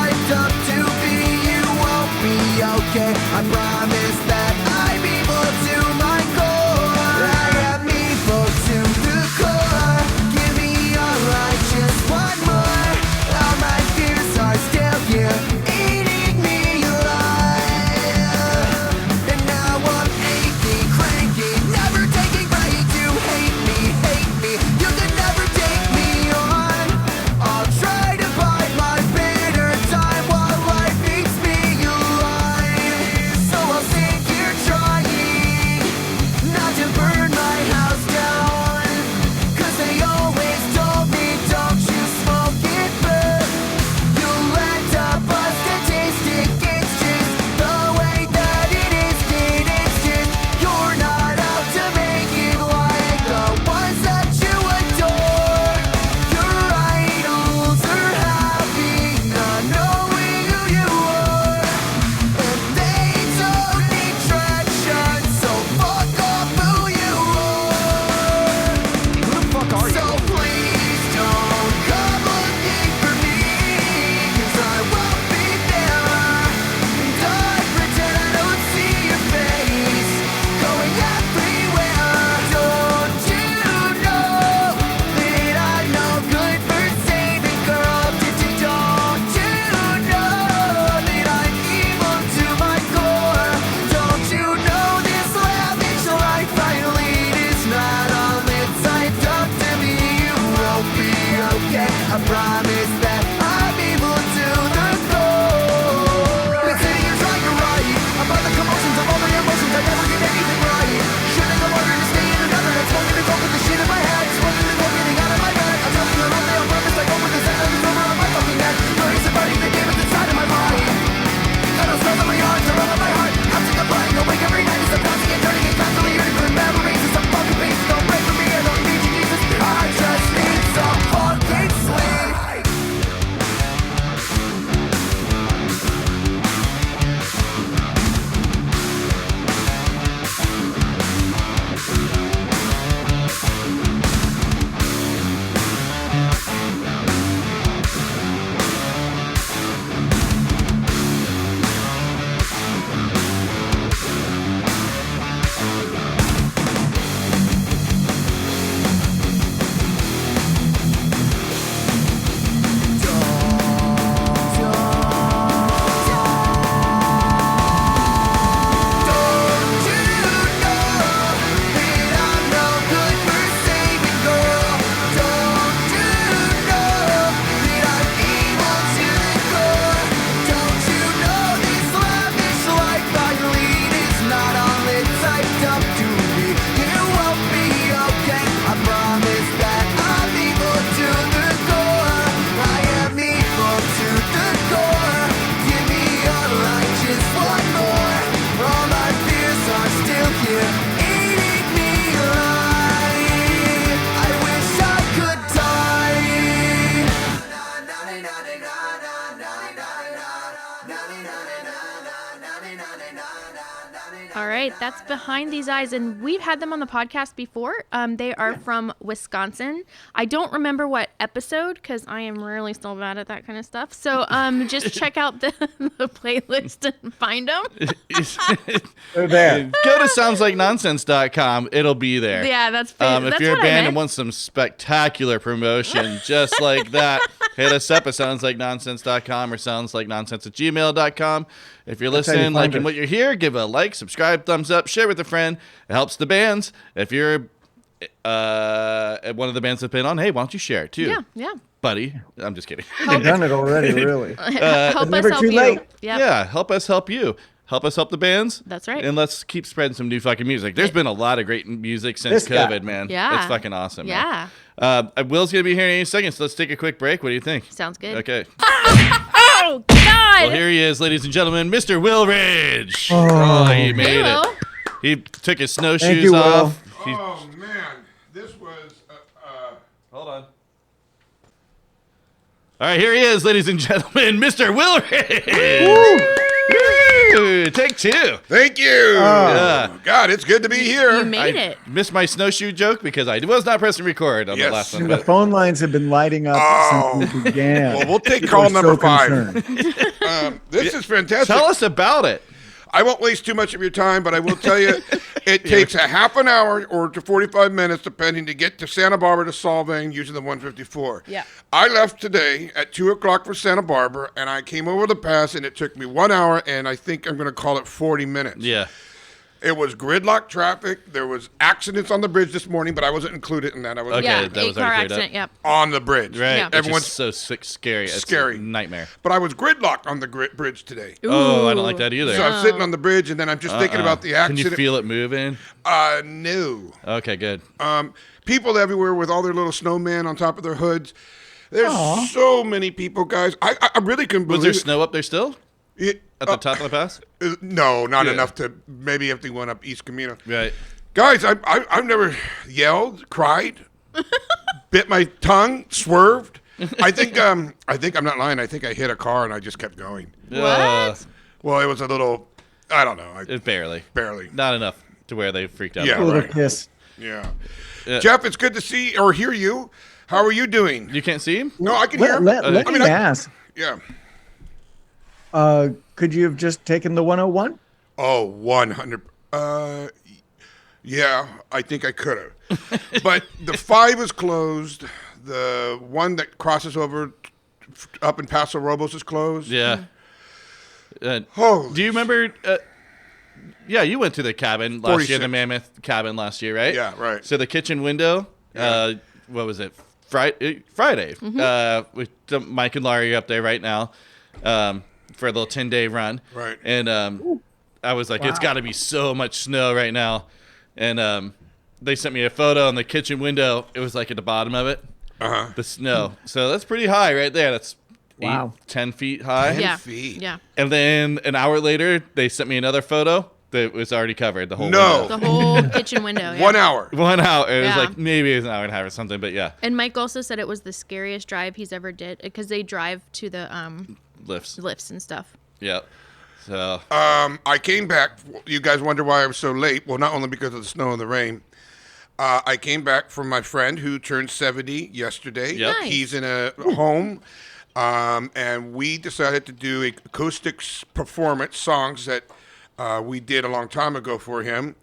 All right, that's Behind These Eyes, and we've had them on the podcast before. They are from Wisconsin. I don't remember what episode because I am really still bad at that kind of stuff. So just check out the playlist and find them. They're there. Go to soundslikenonsense.com. It'll be there. Yeah, that's If that's you're a what I band and meant. want some spectacular promotion just like that, hit us up at soundslikenonsense.com or soundslikenonsense@gmail.com. If you're how you listening, find liking us. what you hear, give a like, subscribe, thumbs up, share with a friend. It helps the bands. If you're one of the bands that's been on, hey, why don't you share it too? Yeah. Buddy. I'm just kidding. They've done it already, really. Help us never help too you. late. Yep. Yeah, help us help you. Help us help the bands. That's right. And let's keep spreading some new fucking music. There's been a lot of great music since This guy. COVID, man. Yeah. It's fucking awesome. Yeah. Man. Will's going to be here in any second, so let's take a quick break. What do you think? Sounds good. Okay. Oh, God. Well, here he is, ladies and gentlemen, Mr. Will Ridge. Oh. He made Hey, it. Will. He took his Thank snowshoes you, Will. off. He- Oh man, this was. Hold on. All right, here he is, ladies and gentlemen, Mr. Will Ridge. Woo! Take two. Thank you. Yeah. God, it's good to be here. You made it. Missed my snowshoe joke because I was not pressing record on the Yes. last one. And the But phone lines have been lighting up since we began. Well, we'll take People call are number so 5. concerned. This is fantastic. tell us about it. I won't waste too much of your time, but I will tell you, it takes a half an hour or to 45 minutes, depending, to get to Santa Barbara to Solvang using the 154. Yeah. I left today at 2 o'clock for Santa Barbara, and I came over the pass, and it took me 1 hour, and I think I'm going to call it 40 minutes. Yeah. It was gridlock traffic. There was accidents on the bridge this morning, but I wasn't included in that. I was Okay, Yeah, that was 8-car already cleared up. accident. Yep. on the bridge. Right. Yeah. Which Everyone's is so scary. It's Scary. a nightmare. But I was gridlocked on the bridge today. Oh, I don't like Ooh. that either. So I'm sitting on the bridge, and then I'm just thinking about the Can accident. you feel it moving? No. Okay, good. People everywhere with all their little snowmen on top of their hoods. There's so many people, guys. I really couldn't Was believe there snow up there still? it. At the top of the pass? No, not Yeah. enough to maybe empty one up East Camino. Right. Guys, I've never yelled, cried, bit my tongue, swerved. I think I'm not lying. I think I hit a car and I just kept going. What? Well, it was a little, I don't know, Barely. barely. Not enough to where they freaked out. Yeah. A little right. kiss. Yeah. Jeff, it's good to see or hear you. How are you doing? You can't see him? No, I can hear Let, him. let I me mean, ask. Yeah. Could you have just taken the 101? Oh, 100. Yeah, I think I could have. But the 5 is closed. The one that crosses over up in Paso Robles is closed. Yeah. Holy Do you remember? Yeah, you went to the cabin last year, the 46. Mammoth cabin last year, right? Yeah, right. So the kitchen window, Yeah. what was it? Friday. With Mike and Laurie are up there right now for a little 10-day run. Right. And I was like, it's got to be so much snow right now. And they sent me a photo on the kitchen window. It was like at the bottom of it, the snow. So that's pretty high right there. That's Wow. 10 feet high. Yeah. feet. Yeah. And then an hour later, they sent me another photo that was already covered. The whole No. window. The whole kitchen window. Yeah. 1 hour. 1 hour. It Yeah. was like maybe it was an hour and a half or something, but yeah, And Mike also said it was the scariest drive he's ever did because they drive to the lifts. lifts and stuff. Yep. So I came back. You guys wonder why I was so late. Well, not only because of the snow and the rain. I came back from my friend who turned 70 yesterday. Yep. Nice. He's in a home. And we decided to do acoustics performance songs that we did a long time ago for him.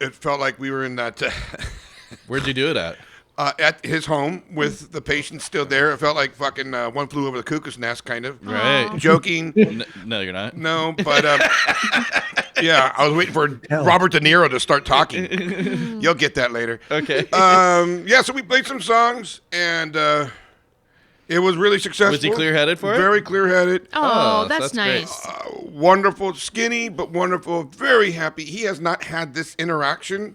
It felt like we were in that where'd you do it at his home with the patient still there. It felt like fucking One Flew Over the Cuckoo's Nest, kind of. Right. Joking. No, you're not. No, but yeah, I was waiting for Hell. Robert De Niro to start talking. You'll get that later. Okay. Yeah, so we played some songs, and it was really successful. Was he clear-headed for it? Very clear-headed. Oh, so that's that's great. nice. Wonderful, skinny, but wonderful. Very happy. He has not had this interaction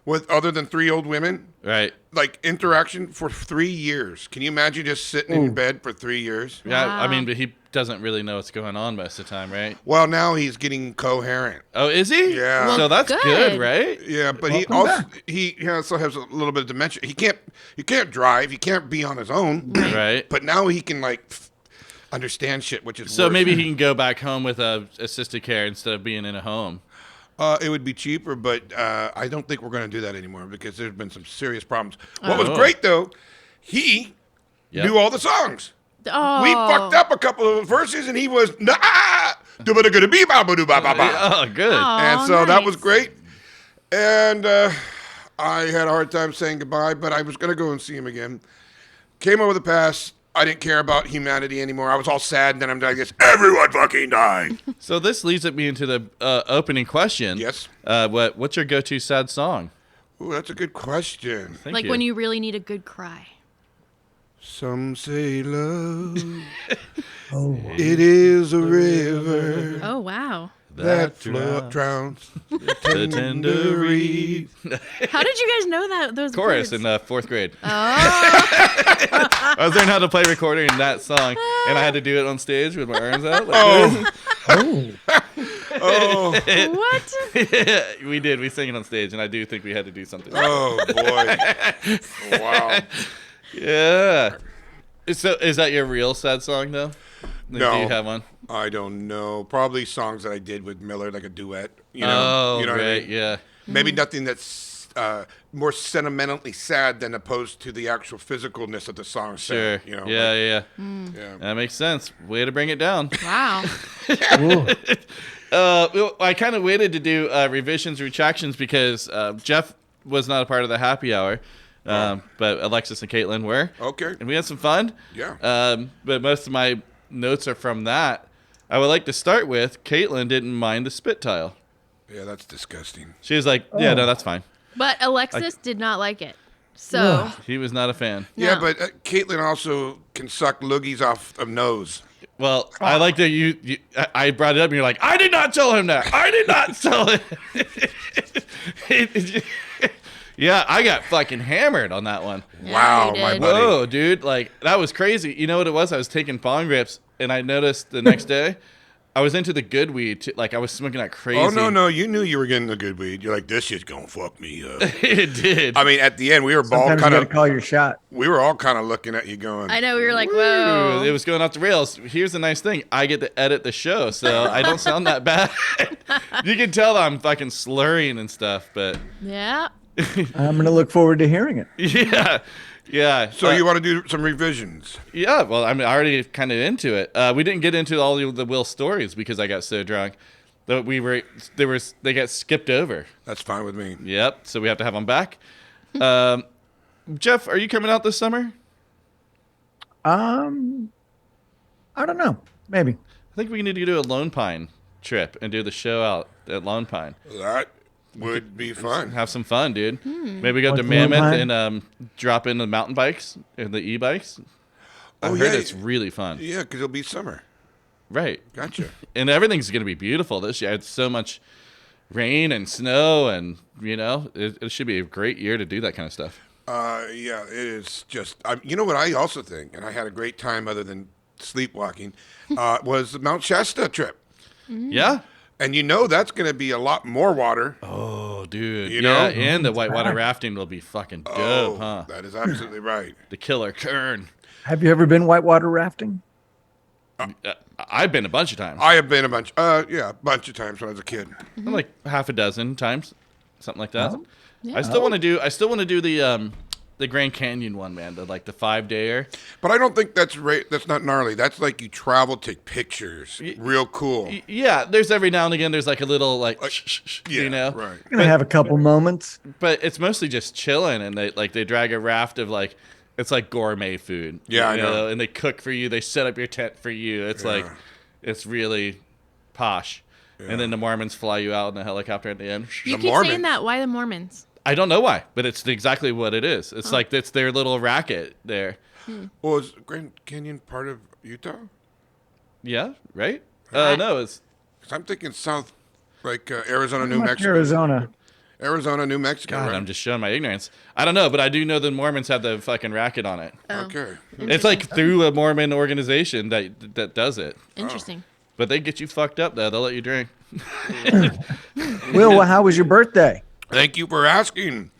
with other than 3 old women. Right. Like interaction for 3 years. Can you imagine just sitting in bed for 3 years? Yeah. I Wow. mean, but he doesn't really know what's going on most of the time, right? Well, now he's getting coherent. Oh, is he? Yeah. Well, So that's good, good. right? Yeah, but Welcome he also has a little bit of dementia. He can't drive. He can't be on his own. Right. But now he can like understand shit, which is So worse. maybe he can go back home with assisted care instead of being in a home. It would be cheaper, but I don't think we're going to do that anymore because there's been some serious problems. What was great, though, he knew all the songs. Oh. We fucked up a couple of verses, and he was, nah, do-ba-da-ga-da-bee-ba-ba-do-ba-ba-ba. Oh, good. And so that was nice. great. And I had a hard time saying goodbye, but I was going to go and see him again. Came over the pass. I didn't care about humanity anymore. I was all sad, and then I'm like, everyone fucking died. So this leads me into the opening question. Yes. What's your go-to sad song? Ooh, that's a good question. Thank Like you. when you really need a good cry. Some say love, Oh, it is a river Oh, wow. that drowns the tender tender reed. How did you guys know that those chorus words? in fourth grade. Oh. I was learning how to play recording in that song, and I had to do it on stage with my arms out. Like Oh, oh, oh, What? this. We did. We sang it on stage, and I do think we had to do something. oh, boy. Wow. Yeah. So is that your real sad song, though? No. Do you have one? I don't know. Probably songs that I did with Miller, like a duet. You know, Oh, you know right. what I mean? Yeah. Maybe nothing that's more sentimentally sad than opposed to the actual physicalness of the song. Sure. You know, Yeah. yeah. That makes sense. Way to bring it down. Wow. I kind of waited to do revisions, retractions because Jeff was not a part of the happy hour, but Alexis and Caitlin were. Okay. And we had some fun. Yeah. But most of my notes are from that. I would like to start with Caitlin didn't mind the spit tile. Yeah, that's disgusting. She was like, yeah, no, that's fine. But Alexis did not like it. So, He was not a fan. Yeah, No. but Caitlin also can suck loogies off of nose. Well, I like that I brought it up and you're like, I did not tell him that. I did not tell him. Yeah, I got fucking hammered on that one. Wow, you my did. buddy. Whoa, dude. Like, that was crazy. You know what it was? I was taking bong rips, and I noticed the next day, I was into the good weed. Like, I was smoking like crazy. Oh, no, you knew you were getting the good weed. You're like, this shit's gonna fuck me up. It did. I mean, at the end, we were all sometimes you kind got to of, call your shot. looking at you going, I know we were like, Ooh, whoa. it was going off the rails. Here's the nice thing. I get to edit the show, so I don't sound that bad. You can tell that I'm fucking slurring and stuff, but Yeah. I'm going to look forward to hearing it. yeah. so you want to do some revisions? Yeah, well, I'm already kind of into it. We didn't get into all the Will stories because I got so drunk that they got skipped over. That's fine with me. Yep, so we have to have them back. Jeff, are you coming out this summer? I don't know. Maybe. I think we need to do a Lone Pine trip and do the show out at Lone Pine. That would be fun. Have some fun, dude. Maybe go to What's Lone Mammoth Pine? and drop in the mountain bikes and the e-bikes. I've Oh, heard yeah. it's really fun. Yeah, because it'll be summer. Right. Gotcha. And everything's going to be beautiful this year. It's so much rain and snow, and, it should be a great year to do that kind of stuff. Yeah, it is just. You know what I also think, and I had a great time other than sleepwalking, was the Mount Shasta trip. Yeah? And that's going to be a lot more water. Oh, dude. You know? and the whitewater rafting will be fucking dope, huh? That is absolutely right. The killer Kern. Have you ever been whitewater rafting? I've been a bunch of times. I have been a bunch of times when I was a kid. Like half a dozen times, something like that. Yeah. I still want to do the Grand Canyon one, man. The 5-dayer. But I don't think that's that's not gnarly. That's like you travel, take pictures. Real cool. Yeah, there's every now and again there's like a little shh, Yeah, Right. right. You're going to have a couple moments. But it's mostly just chilling, and they drag a raft of it's like gourmet food. Yeah, I know. And they cook for you. They set up your tent for you. It's it's really posh. And then the Mormons fly you out in a helicopter at the end. You The keep Mormons. saying that. Why the Mormons? I don't know why, but it's exactly what it is. It's like it's their little racket there. Well, is Grand Canyon part of Utah? Yeah, right? I- No, it's 'Cause I'm thinking south, like Arizona, New Much Mexico. Arizona. New Mexico. God, right? I'm just showing my ignorance. I don't know, but I do know the Mormons have the fucking racket on it. Okay. It's like through a Mormon organization that does it. Interesting. But they get you fucked up though. They'll let you drink. Will, how was your birthday? Thank you for asking.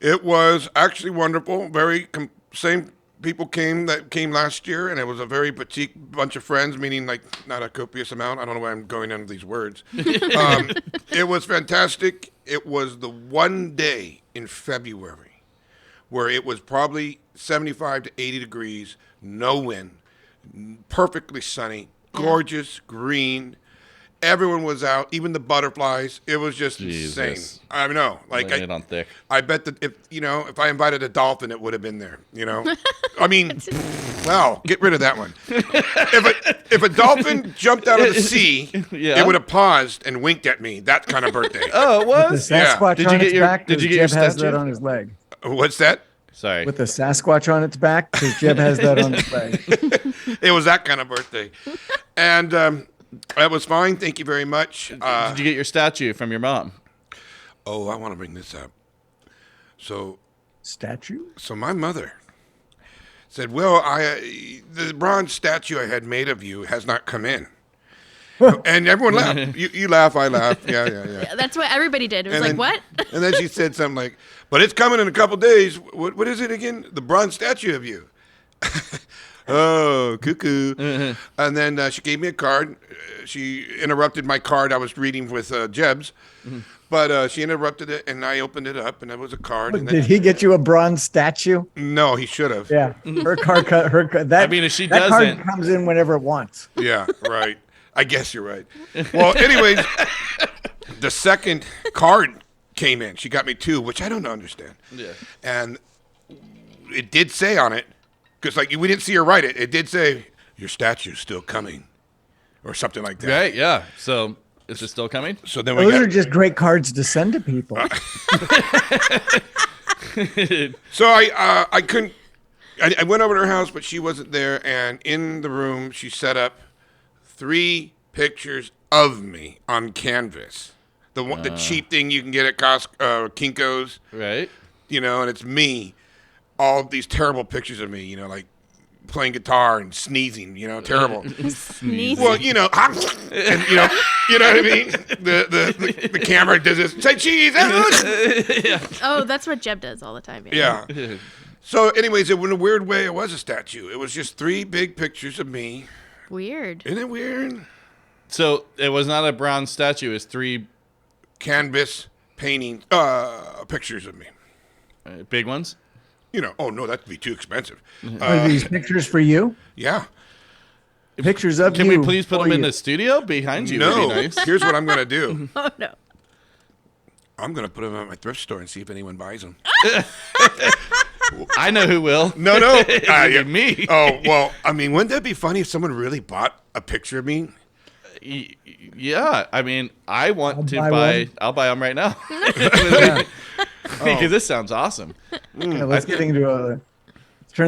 It was actually wonderful. Very same people came that came last year, and it was a very petite bunch of friends, meaning like not a copious amount. I don't know why I'm going into these words. It was fantastic. It was the one day in February where it was probably 75 to 80 degrees, no wind, perfectly sunny, gorgeous, green. Everyone was out, even the butterflies. It was just insane. Jesus. I know, like Laying it on thick. I bet that if I invited a dolphin, it would have been there. I mean, well, get rid of that one. If a dolphin jumped out of the sea, Yeah. it would have paused and winked at me. That kind of birthday. Oh, it The was? Sasquatch Did on you get its your- back. did 'cause you get your Jeb has that statue? on his leg. What's that? Sorry. With the Sasquatch on its back, because Jeb has that on his leg. It was that kind of birthday, and that was fine. Thank you very much. Did you get your statue from your mom? Oh, I want to bring this up. So Statue? my mother said, "Well, the bronze statue I had made of you has not come in." And everyone laughed. You laugh, I laugh. Yeah. That's what everybody did. It was And like, what? And then she said something like, "But it's coming in a couple days. What is it again? The bronze statue of you." Oh, cuckoo. And then she gave me a card. She interrupted my card I was reading with Jeb's. But she interrupted it, and I opened it up, and it was a card. And Did he get you a bronze statue? No, he should have. Yeah. Her card cut. I mean, if she that doesn't- card comes in whenever it wants. Yeah, right. I guess you're right. Well, anyways, the second card came in. She got me two, which I don't understand. Yeah. And it did say on it, because like we didn't see her write it. It did say, "Your statue's still coming," or something like that. Right, yeah. So, is it still coming? So then we Those got. are just great cards to send to people. So I couldn't. I went over to her house, but she wasn't there. And in the room, she set up 3 pictures of me on canvas. The cheap thing you can get at Kinko's, Right. and it's me. All these terrible pictures of me, like playing guitar and sneezing, terrible. Sneeze. Well, and you know what I mean. The camera does this. Say cheese. Oh, that's what Jeb does all the time. Yeah. So, anyways, in a weird way, it was a statue. It was just 3 big pictures of me. Weird. Isn't it weird? So, it was not a bronze statue. It was 3 Canvas painting pictures of me. big ones. Oh no, that'd be too expensive. Are these pictures for you? Yeah. Pictures of Can you. we please put for them in you. the studio behind you? No. Would be nice. Here's what I'm gonna do. Oh, no. I'm gonna put them at my thrift store and see if anyone buys them. I know who will. No. It'd be me. Oh well, I mean, wouldn't that be funny if someone really bought a picture of me? Yeah, I mean, I want to buy buy. one. I'll buy them right now. Because this sounds awesome. Yeah, let's turn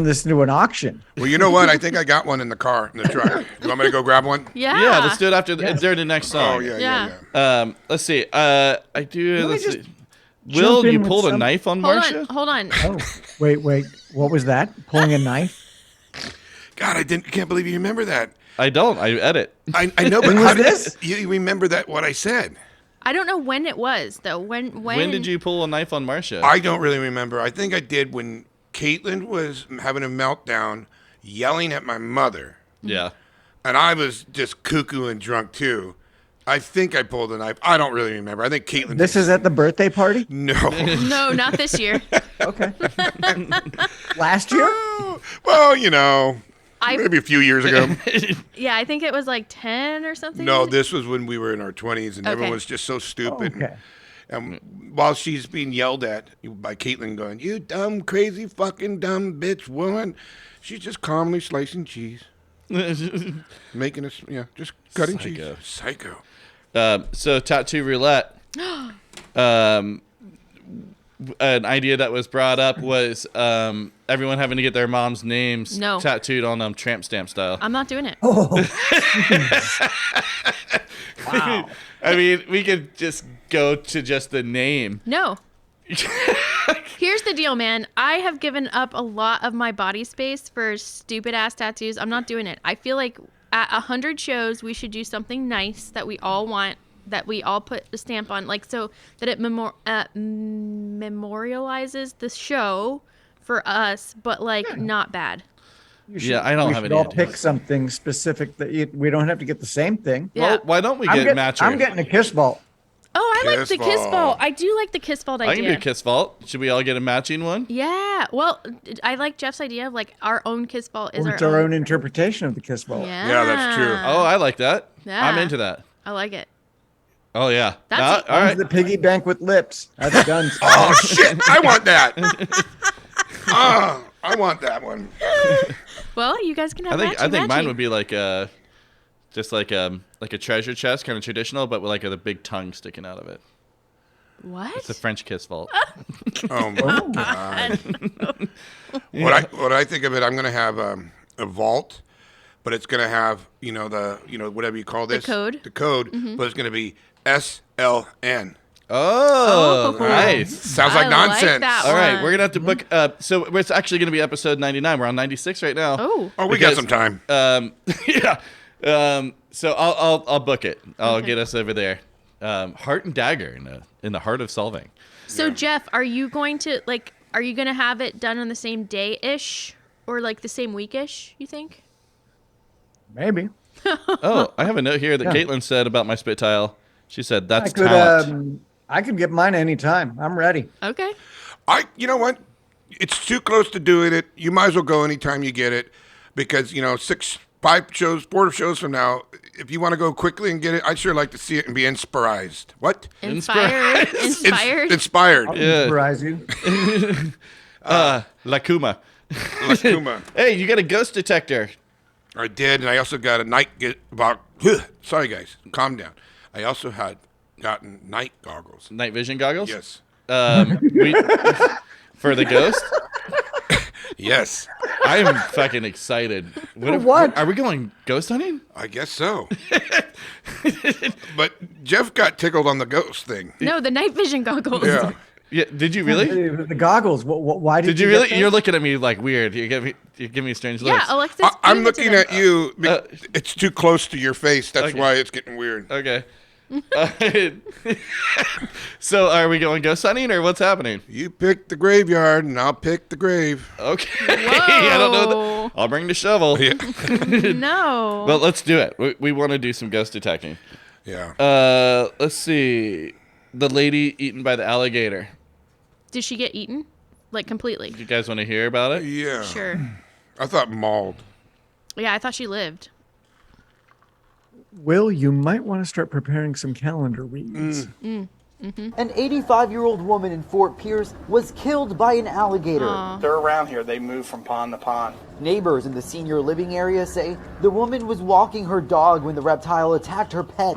this into an auction. Well, you know what? I think I got one in the car in the truck. You want me to go grab one? Yeah. Yeah, let's do it after Yes. during the next song. Oh yeah. Let's see. I do. Let me Let's just see. Will, jump in you with pulled a some- knife on Hold Marcia? on. Hold on. Oh, wait. What was that? Pulling a knife? God, can't believe you remember that. I don't. I edit. I know, but When how was this? you remember that? What I said? I don't know when it was, though. When When did you pull a knife on Marcia? I don't really remember. I think I did when Caitlin was having a meltdown, yelling at my mother, yeah. and I was just cuckoo and drunk too. I think I pulled a knife. I don't really remember. I think Caitlin. This is at the birthday party? no. No, not this year. Okay. Last year? Well, I maybe a few years ago. Yeah, I think it was like 10 or something. No, this was when we were in our 20s, and Okay. everyone was just so stupid. Okay. And while she's being yelled at by Caitlin going, "You dumb, crazy, fucking dumb bitch woman," she's just calmly slicing cheese, making us, just cutting cheese. Psycho. So tattoo roulette. An idea that was brought up was everyone having to get their mom's names No. tattooed on them, tramp stamp style. I'm not doing it. Oh, I mean, we could just go to just the name. No. Here's the deal, man. I have given up a lot of my body space for stupid ass tattoos. I'm not doing it. I feel like at 100 shows, we should do something nice that we all want, that we all put a stamp on, like so that it memorializes the show for us, but like not bad. Yeah, I don't we have should any all idea. pick something specific that we don't have to get the same thing. Yeah. Well, why don't we get matching? I'm getting a kiss vault. Oh, I like Kiss the kiss vault. vault. I do like the kiss vault idea. I can do kiss vault. Should we all get a matching one? Yeah. Well, I like Jeff's idea of like our own kiss vault is It's our our own. own interpretation of the kiss vault. Yeah. that's true. Oh, I like that. Yeah. I'm into that. I like it. Oh yeah. That's all right. The piggy bank with lips. That's done. Oh shit! I want that. I want that one. Well, you guys can have I think mine matching. would be like just like a treasure chest, kind of traditional, but with like a big tongue sticking out of it. What? It's a French kiss vault. Oh my god! What I think of it, I'm gonna have a vault, but it's gonna have whatever you call this code? the code, but it's gonna be SLN. Oh, Oh. nice. Sounds like I nonsense. that All right, one. we're gonna have to book. So it's actually gonna be episode 99. We're on 96 right now. Oh. Oh, we got Because, some time. Yeah. So I'll book it. I'll get us over there. Heart and Dagger in the heart of solving. So Jeff, are you going to have it done on the same day ish or like the same week ish? You think? Maybe. Oh, I have a note here that Yeah. Caitlin said about my spit tile. She said that's I could talent. I could get mine anytime. I'm ready. Okay. You know what? It's too close to doing it. You might as well go anytime you get it, because 4 shows from now, if you want to go quickly and get it, I'd sure like to see it and be inspired. What? Inspired. Inspired. Inspired. Yeah. Surprise you. Lakuma. Lakuma. Hey, you got a ghost detector. I did, and I also got a sorry guys, calm down. I also had gotten night goggles. Night vision goggles. Yes. For the ghost. Yes. I am fucking excited. What? Are we going ghost hunting? I guess so. But Jeff got tickled on the ghost thing. No, the night vision goggles. Yeah. Yeah. Did you really? The goggles. Why did Did you get really? that? You're looking at me like weird. You give me strange looks. Yeah, Alexis. I'm give it to looking them. at you. It's too close to your face. That's Okay. why it's getting weird. Okay. So are we going ghost hunting or what's happening? You pick the graveyard, and I'll pick the grave. Okay. I don't know. Whoa. I'll bring the shovel. Yeah. No. Well, let's do it. We want to do some ghost detecting. Yeah. Let's see. The lady eaten by the alligator. Did she get eaten? Like completely? You guys want to hear about it? Yeah. Sure. I thought mauled. Yeah, I thought she lived. Will, you might want to start preparing some calendar reads. An 85-year-old woman in Fort Pierce was killed by an alligator. They're around here. They move from pond to pond. Neighbors in the senior living area say the woman was walking her dog when the reptile attacked her pet.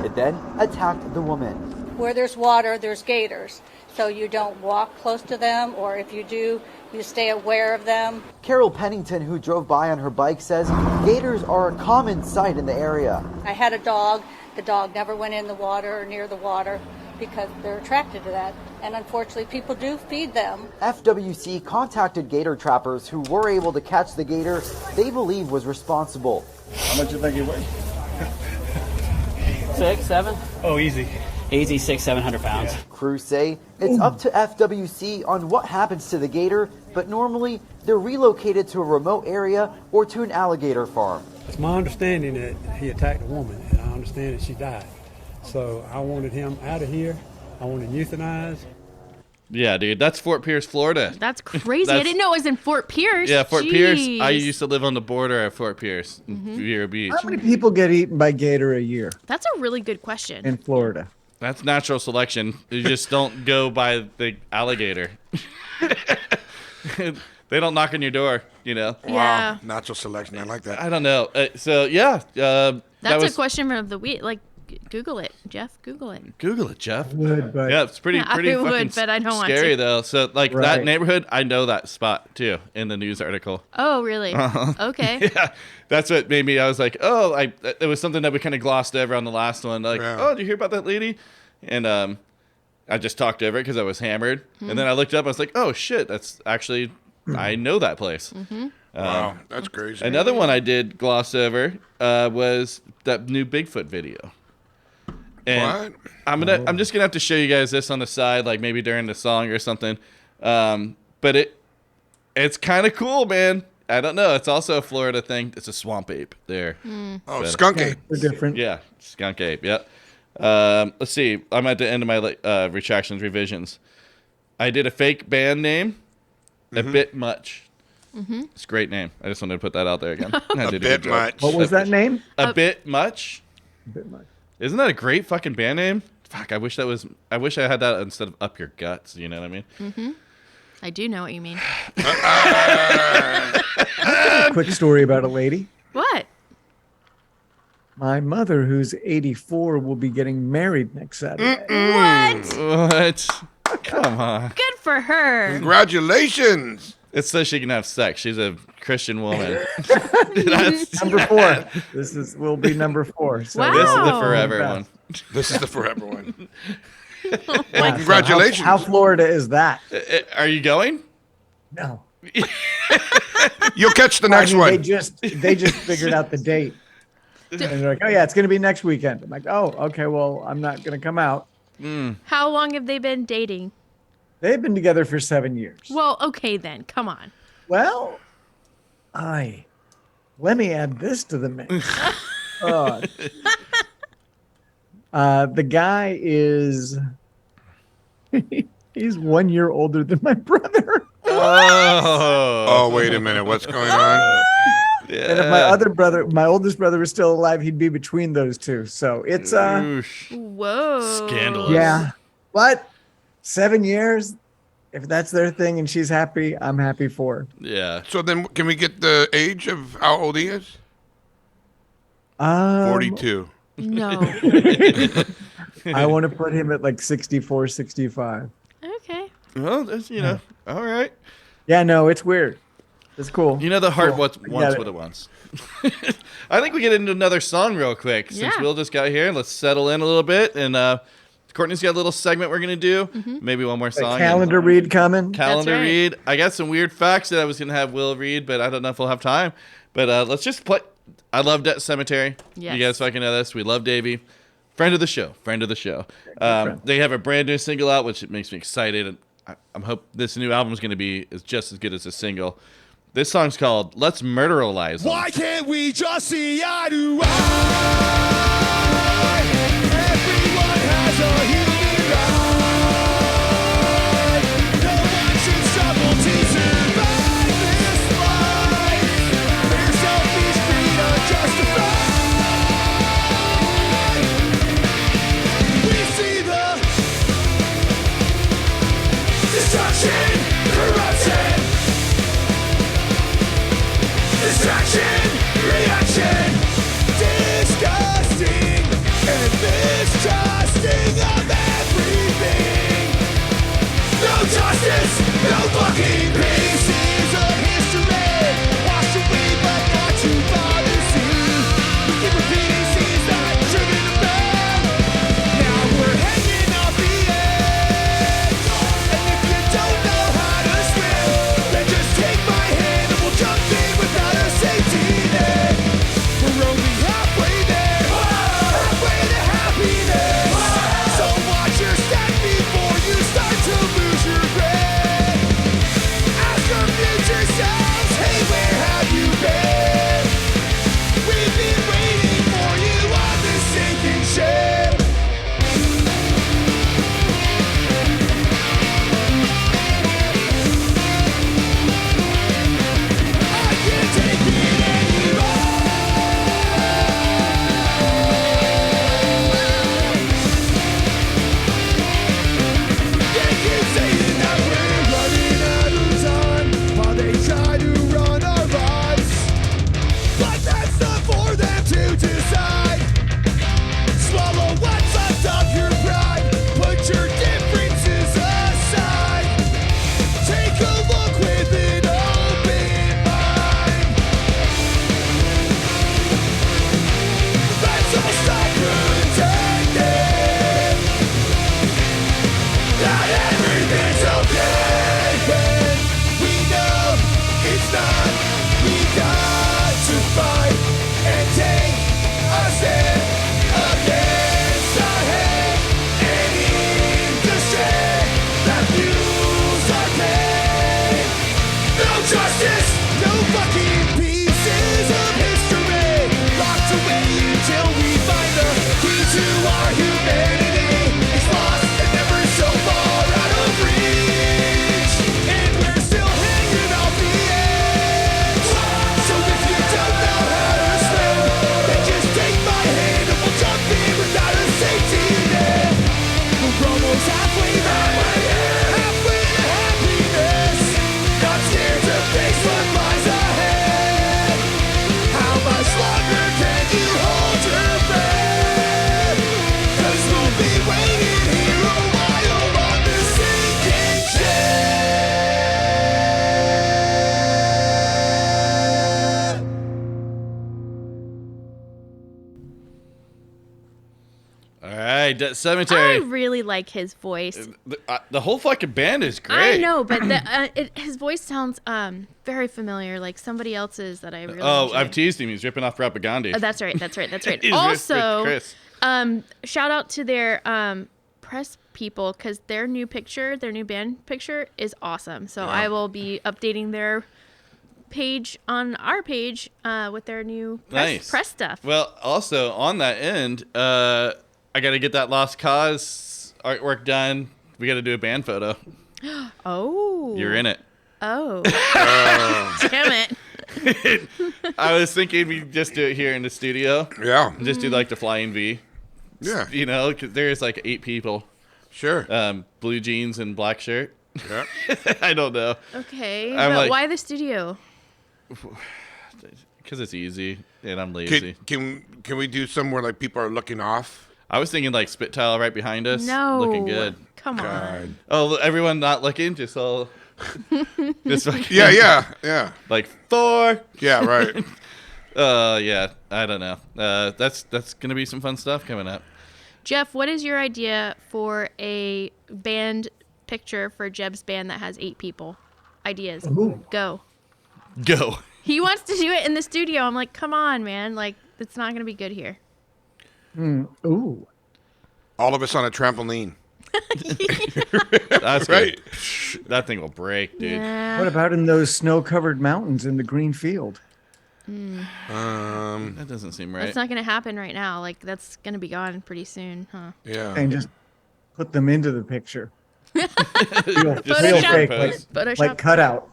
It then attacked the woman. Where there's water, there's gators. So you don't walk close to them, or if you do, you stay aware of them. Carol Pennington, who drove by on her bike, says gators are a common sight in the area. I had a dog. The dog never went in the water or near the water because they're attracted to that. And unfortunately, people do feed them. FWC contacted gator trappers who were able to catch the gator they believe was responsible. How much you think you weigh? 6, 7? Oh, easy. Easy 600-700 pounds. Crews say it's up to FWC on what happens to the gator, but normally they're relocated to a remote area or to an alligator farm. It's my understanding that he attacked a woman, and I understand that she died. So I wanted him out of here. I wanted him euthanized. Yeah, dude. That's Fort Pierce, Florida. That's crazy. I didn't know it was in Fort Pierce. Yeah, Fort Pierce. I Jeez. used to live on the border at Fort Pierce, Vero Beach. How many people get eaten by gator a year That's a really good question. in Florida? That's natural selection. You just don't go by the alligator. They don't knock on your door, Yeah. Wow. Natural selection. I like that. I don't know. So yeah, that That's was a question of the week. Like, Google it, Jeff. Google it. Google it, Jeff. Would, but Yeah, it's pretty I fucking would, but I don't want scary to. though. So like that Right. neighborhood, I know that spot too in the news article. Oh, really? Okay. Yeah, that's what made me. I was like, oh, it was something that we kind of glossed over on the last one. Like, Yeah. oh, did you hear about that lady? And I just talked over it because I was hammered. And then I looked up. I was like, oh shit, that's actually I know that place. Wow. That's crazy. Another one I did gloss over was that new Bigfoot video. And What? I'm just gonna have to show you guys this on the side, like maybe during the song or something. But It's kind of cool, man. I don't know. It's also a Florida thing. It's a swamp ape there. Oh, skunk ape. They're different. Yeah, skunk ape. Yep. Let's see. I'm at the end of my retractions revisions. I did a fake band name, a bit much. It's a great name. I just wanted to put that out there again. I did Bit good job. much. What was that name? A bit much. A bit much. Isn't that a great fucking band name? Fuck, I wish I had that instead of Up Your Guts. You know what I mean? I do know what you mean. Quick story about a lady. What? My mother, who's 84, will be getting married next Saturday. What? What? Come on. Good for her. Congratulations. It's so she can have sex. She's a Christian woman. Number 4. Will be number 4. So Wow. This is the Oh. forever one. This is the forever one. yeah, Congratulations. So how Florida is that? Are you going? No. You'll catch the I next mean, one. They just figured out the date. And they're like, oh yeah, it's going to be next weekend. I'm like, oh, okay, well, I'm not going to come out. How long have they been dating? They've been together for 7 years. Well, okay then. Come on. Well, let me add this to the mix. The guy is he's 1 year older than my brother. Oh, wait a minute. What's going on? And if my oldest brother was still alive, he'd be between those two. So it's Whoa. Scandalous. yeah. But 7 years, if that's their thing and she's happy, I'm happy for her. Yeah. So then, can we get the age of how old he is? 42. No. I want to put him at like 64, 65. Okay. Well, that's, all right. Yeah, no, it's weird. It's cool. You know, the heart Cool. wants I what get it wants. I think we get into another song real quick since Yeah. Will just got here. Let's settle in a little bit. And Courtney's got a little segment we're going to do. Maybe one more A song. calendar read coming. Calendar That's right. read. I got some weird facts that I was going to have Will read, but I don't know if we'll have time. But let's just play. I love Debt Cemetery. Yes. You guys fucking know this. We love Davey. Friend of the show. They have a brand new single out, which makes me excited. And I'm hope this new album is going to be just as good as a single. This song's called "Let's Murderalize 'Em." Why can't we just see eye to eye? Everyone has a human right. No one should struggle to survive this life. Their selfish greed unjustified. We see the destruction, corruption. Distraction, reaction, All right, Dead I Cemetery. really like his voice. The whole fucking band is great. I know, but his voice sounds very familiar, like somebody else's that I really enjoy. I've teased him. He's ripping off Propaganda. Oh, that's right. He's Also, Chris. shout out to their press people because their new band picture is awesome. So I will be updating their page on our page with their new press stuff. Well, also on that end, I got to get that Lost Cause artwork done. We got to do a band photo. Oh. You're in it. Oh. Damn it. I was thinking we just do it here in the studio. Yeah. Just do like the flying V. Yeah. You know, because there's like 8 people. Sure. Blue jeans and black shirt. Yeah. I don't know. Okay. I'm But like- why the studio? Because it's easy and I'm lazy. Can we do somewhere like people are looking off? I was thinking like spit tile right behind us. No. Looking good. Come on. Oh, everyone not looking? Just all... just fucking, Yeah. Like 4. Yeah, right. Yeah. I don't know. That's going to be some fun stuff coming up. Jeff, what is your idea for a band picture for Jeb's band that has 8 people? Ideas. Ooh. Go. Go. He wants to do it in the studio. I'm like, come on, man. Like, it's not going to be good here. Ooh. All of us on a trampoline. That's Right. good. That thing will break, dude. Yeah. What about in those snow-covered mountains in the green field? That doesn't seem right. That's not going to happen right now. Like, that's going to be gone pretty soon, huh? Yeah. And just put them into the picture. real Photoshop. fake, Photoshop. like cutout.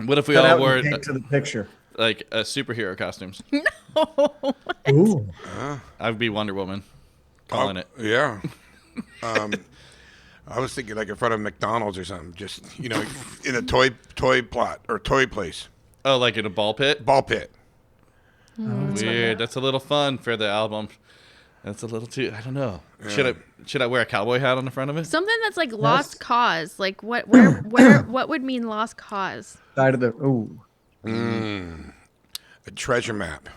What if we Cut all out wore and take to the picture. like superhero costumes? Ooh. I'd be Wonder Woman. Calling it. Yeah. I was thinking like in front of McDonald's or something, just in a toy plot or toy place, Oh, like in a ball pit? ball pit. Weird. That's a little fun for the album. That's a little too. I don't know. Should I wear a cowboy hat on the front of it? Something that's like lost cause. Like, what would mean lost cause? Side of the. Ooh. A treasure map.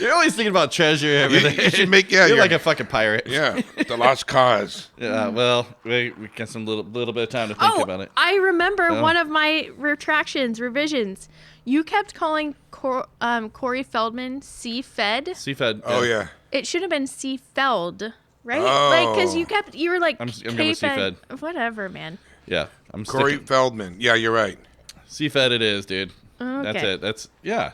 You're always thinking about treasure. Everything. You should make You're like a fucking pirate. Yeah, the lost cause. Yeah. Well, we got some little bit of time to think about it. I remember one of my revisions. You kept calling Corey Feldman C-Fed. Seafed. Oh yeah. It should have been C-Feld, right? Oh. Like, because you were like I'm going with K-Fed. Whatever, man. Yeah. I'm Corey sticking. Feldman. Yeah, you're right. Seafed it is, dude. Okay. That's it. That's yeah.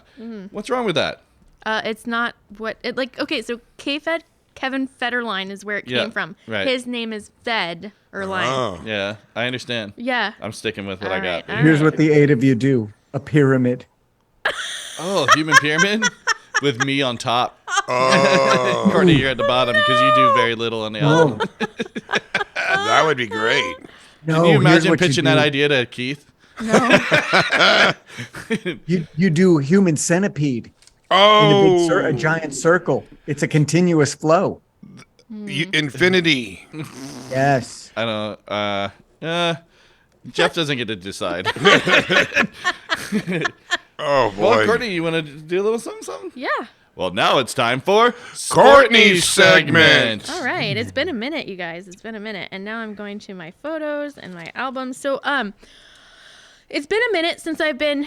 What's wrong with that? It's not what it like. Okay, so K-Fed, Kevin Federline is where it Yeah, came from. right. His name is Fed or Line. Oh. Yeah, I understand. Yeah. I'm sticking with what All I got. right, all Here's right. what the 8 of you do: a pyramid. Oh, human pyramid with me on top. Oh, Courtney, you're at the bottom because you do very little on the album. that would be great. No, Can you here's imagine what you pitching do. that idea to Keith? You do human centipede in Oh, a giant circle. It's a continuous flow. Infinity. Yes. I don't know. Jeff doesn't get to decide. Oh boy. Well, Courtney, you want to do a little something? Yeah. Well, now it's time for Courtney's segment. All right. It's been a minute, you guys. It's been a minute. And now I'm going to my photos and my albums. So, it's been a minute since I've been,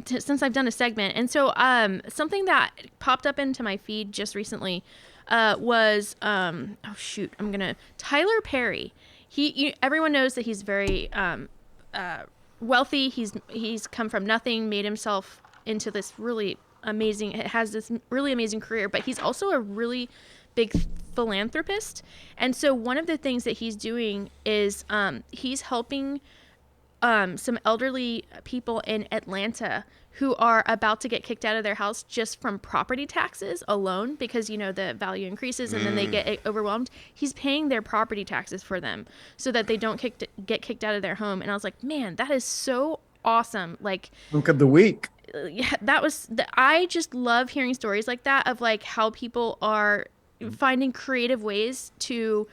since I've done a segment. And so, something that popped up into my feed just recently, was, Tyler Perry. Everyone knows that he's very, wealthy. He's come from nothing, made himself into this really amazing, has this really amazing career, but he's also a really big philanthropist. And so one of the things that he's doing is he's helping some elderly people in Atlanta who are about to get kicked out of their house just from property taxes alone because, the value increases and then they get overwhelmed. He's paying their property taxes for them so that they don't get kicked out of their home. And I was like, man, that is so awesome. Like, Book of the week. yeah, I just love hearing stories like that of like how people are finding creative ways to,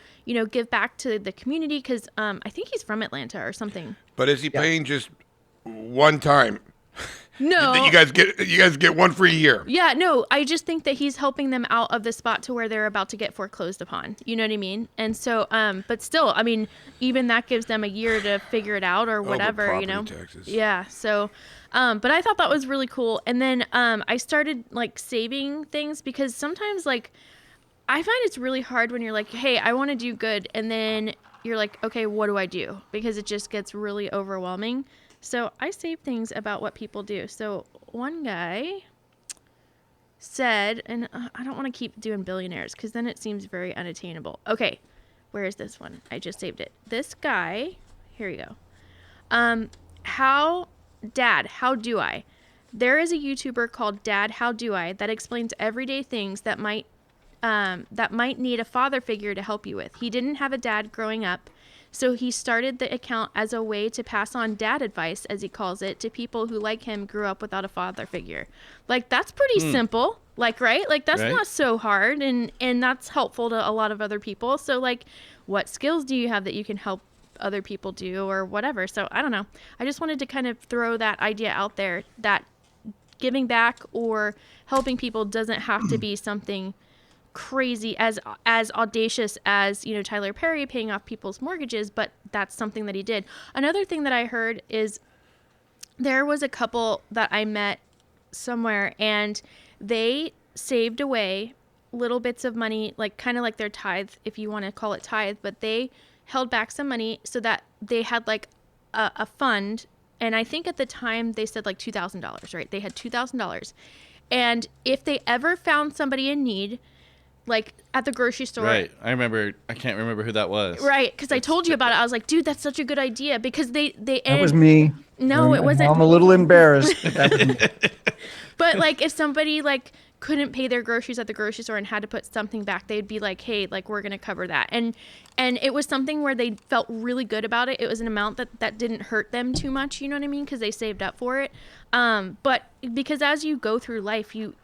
give back to the community. Cause, I think he's from Atlanta or something. But is he paying just one time? No. You guys get one free year. Yeah, no, I just think that he's helping them out of the spot to where they're about to get foreclosed upon. You know what I mean? And so, but still, I mean, even that gives them a year to figure it out or whatever, you know? Taxes. Yeah. So, but I thought that was really cool. And then I started like saving things because sometimes like I find it's really hard when you're like, hey, I want to do good. And then you're like, okay, what do I do? Because it just gets really overwhelming. So I save things about what people do. So one guy said, and I don't want to keep doing billionaires because then it seems very unattainable. Okay, where is this one? I just saved it. This guy, here you go. How do I? There is a YouTuber called Dad, How Do I that explains everyday things that might need a father figure to help you with. He didn't have a dad growing up, so he started the account as a way to pass on dad advice, as he calls it, to people who, like him, grew up without a father figure. Like, that's pretty simple, like, right? Like, that's not so hard, and that's helpful to a lot of other people. So, like, what skills do you have that you can help other people do or whatever? So, I don't know. I just wanted to kind of throw that idea out there that giving back or helping people doesn't have to be something crazy as audacious as, you know, Tyler Perry paying off people's mortgages, but that's something that he did. Another thing that I heard is there was a couple that I met somewhere and they saved away little bits of money, like kind of like their tithe, if you want to call it tithe, but they held back some money so that they had like a fund. And I think at the time they said like $2,000, right? They had $2,000. And if they ever found somebody in need, like at the grocery store. Right. I can't remember who that was. Right. Because I told you about it. I was like, dude, that's such a good idea. Because that was me. No, it wasn't. I'm a little embarrassed. But like if somebody like couldn't pay their groceries at the grocery store and had to put something back, they'd be like, hey, like we're going to cover that. And it was something where they felt really good about it. It was an amount that didn't hurt them too much. You know what I mean? Because they saved up for it. But because as you go through life, you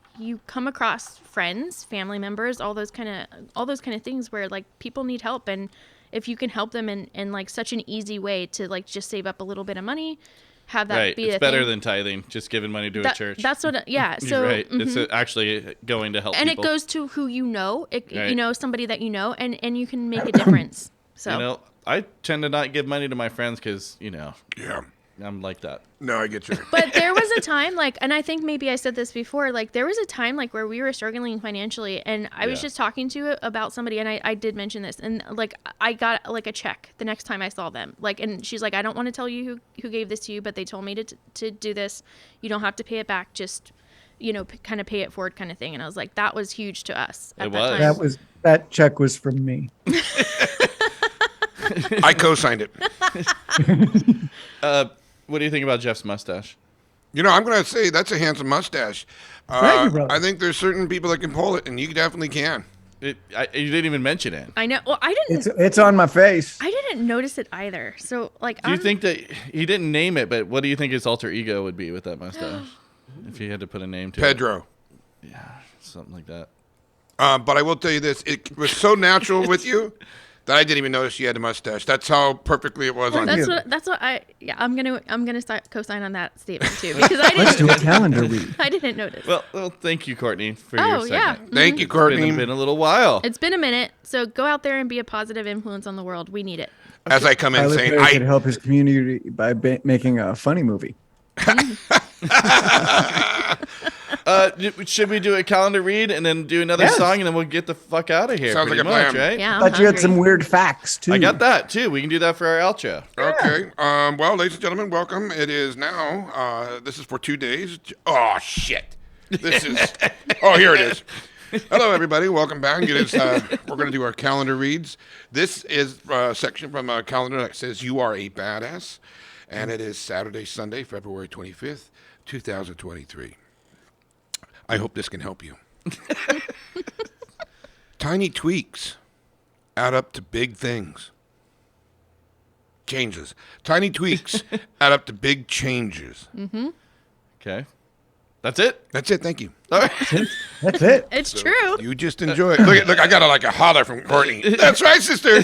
come across friends, family members, all those kind of things where like people need help, and if you can help them in like such an easy way to like just save up a little bit of money, have that be it's a better thing. Than tithing, just giving money to a church. That's what, yeah. So right, it's actually going to help and people. it goes to who you know, Right. you know, somebody that you know, and you can make a difference. So you know, I tend to not give money to my friends because Yeah. I'm like that. No, I get you. But there was a time like, and I think maybe I said this before, like there was a time like where we were struggling financially, and I was just talking to about somebody, and I did mention this, and like I got like a check the next time I saw them, like, and she's like, I don't want to tell you who gave this to you, but they told me to do this. You don't have to pay it back, just, you know, kind of pay it forward kind of thing. And I was like, that was huge to us at that time. That check was from me. I co-signed it. What do you think about Jeff's mustache? You know, I'm going to say that's a handsome mustache. Thank you, brother. I think there's certain people that can pull it, and you definitely can. You didn't even mention it. I know. Well, I didn't. It's on my face. I didn't notice it either. So like, Do you think that he didn't name it, but what do you think his alter ego would be with that mustache? If he had to put a name to Pedro. it. Yeah, something like that. But I will tell you this: it was so natural with you that I didn't even notice you had a mustache. That's how perfectly it was on you. That's what I'm gonna co-sign on that statement too, because I didn't. Let's do a calendar read. I didn't notice. Well, thank you, Courtney, for your segment. Yeah. Thank you, Courtney. It's been a little while. It's been a minute, so go out there and be a positive influence on the world. We need it. As I come in Tyler saying, Perry could help his community by making a funny movie. Should we do a calendar read and then do another song, and then we'll get the fuck out of here? Sounds pretty like a much, plan. right? Yeah. But you had some weird facts too. I got that too. We can do that for our outro. Okay. Well, ladies and gentlemen, welcome. It is now. This is for 2 days. Oh shit. This is. Oh, here it is. Hello, everybody. Welcome back. It is. We're going to do our calendar reads. This is a section from a calendar that says "You are a badass," and it is Saturday, Sunday, February 25th, 2023. I hope this can help you. Tiny tweaks add up to big things. Changes. Tiny tweaks add up to big changes. Okay. That's it? That's it. Thank you. All right. That's it. It's true. You just enjoy it. Look, I got a holler from Courtney. That's right, sister.